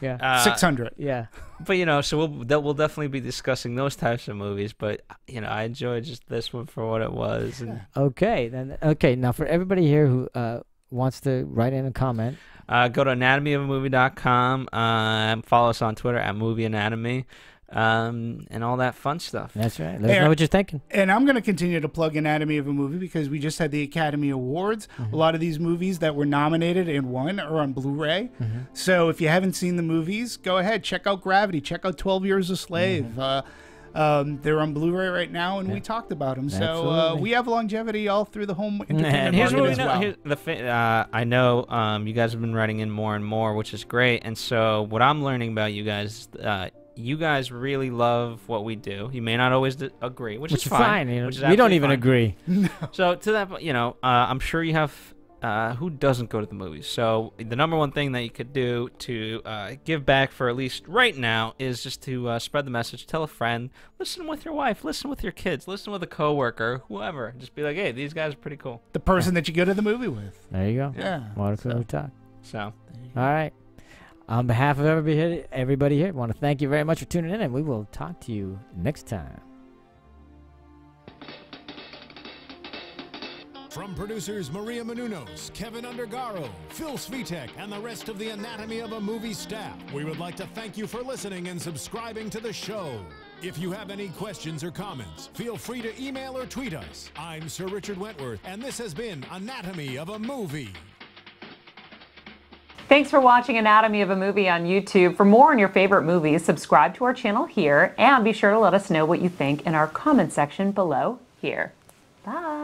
Yeah. 600. Yeah. But you know, so we'll definitely be discussing those types of movies. But you know, I enjoyed just this one for what it was. And Okay. Now for everybody here who wants to write in a comment, go to anatomyofamovie.com. Follow us on Twitter at Movie Anatomy. And all that fun stuff. That's right. Let us know what you're thinking. And I'm going to continue to plug Anatomy of a Movie because we just had the Academy Awards. A lot of these movies that were nominated and won are on Blu-ray. So if you haven't seen the movies, go ahead. Check out Gravity. Check out 12 Years a Slave. They're on Blu-ray right now, and we talked about them. So we have longevity all through the home entertainment market as well. I know you guys have been writing in more and more, which is great. And so what I'm learning about you guys, you guys really love what we do. You may not always agree, which is fine. You know, we don't even agree. So to that, you know, I'm sure you have. Who doesn't go to the movies? So the number one thing that you could do to give back for at least right now is just to spread the message. Tell a friend. Listen with your wife. Listen with your kids. Listen with a coworker. Whoever. Just be like, hey, these guys are pretty cool. The person that you go to the movie with. There you go. Yeah. Water cooler talk. So. All right. On behalf of everybody here, I want to thank you very much for tuning in, and we will talk to you next time. From producers Maria Menounos, Kevin Undergaro, Phil Svitek, and the rest of the Anatomy of a Movie staff, we would like to thank you for listening and subscribing to the show. If you have any questions or comments, feel free to email or tweet us. I'm Sir Richard Wentworth, and this has been Anatomy of a Movie. Thanks for watching Anatomy of a Movie on YouTube. For more on your favorite movies, subscribe to our channel here, and be sure to let us know what you think in our comment section below here. Bye.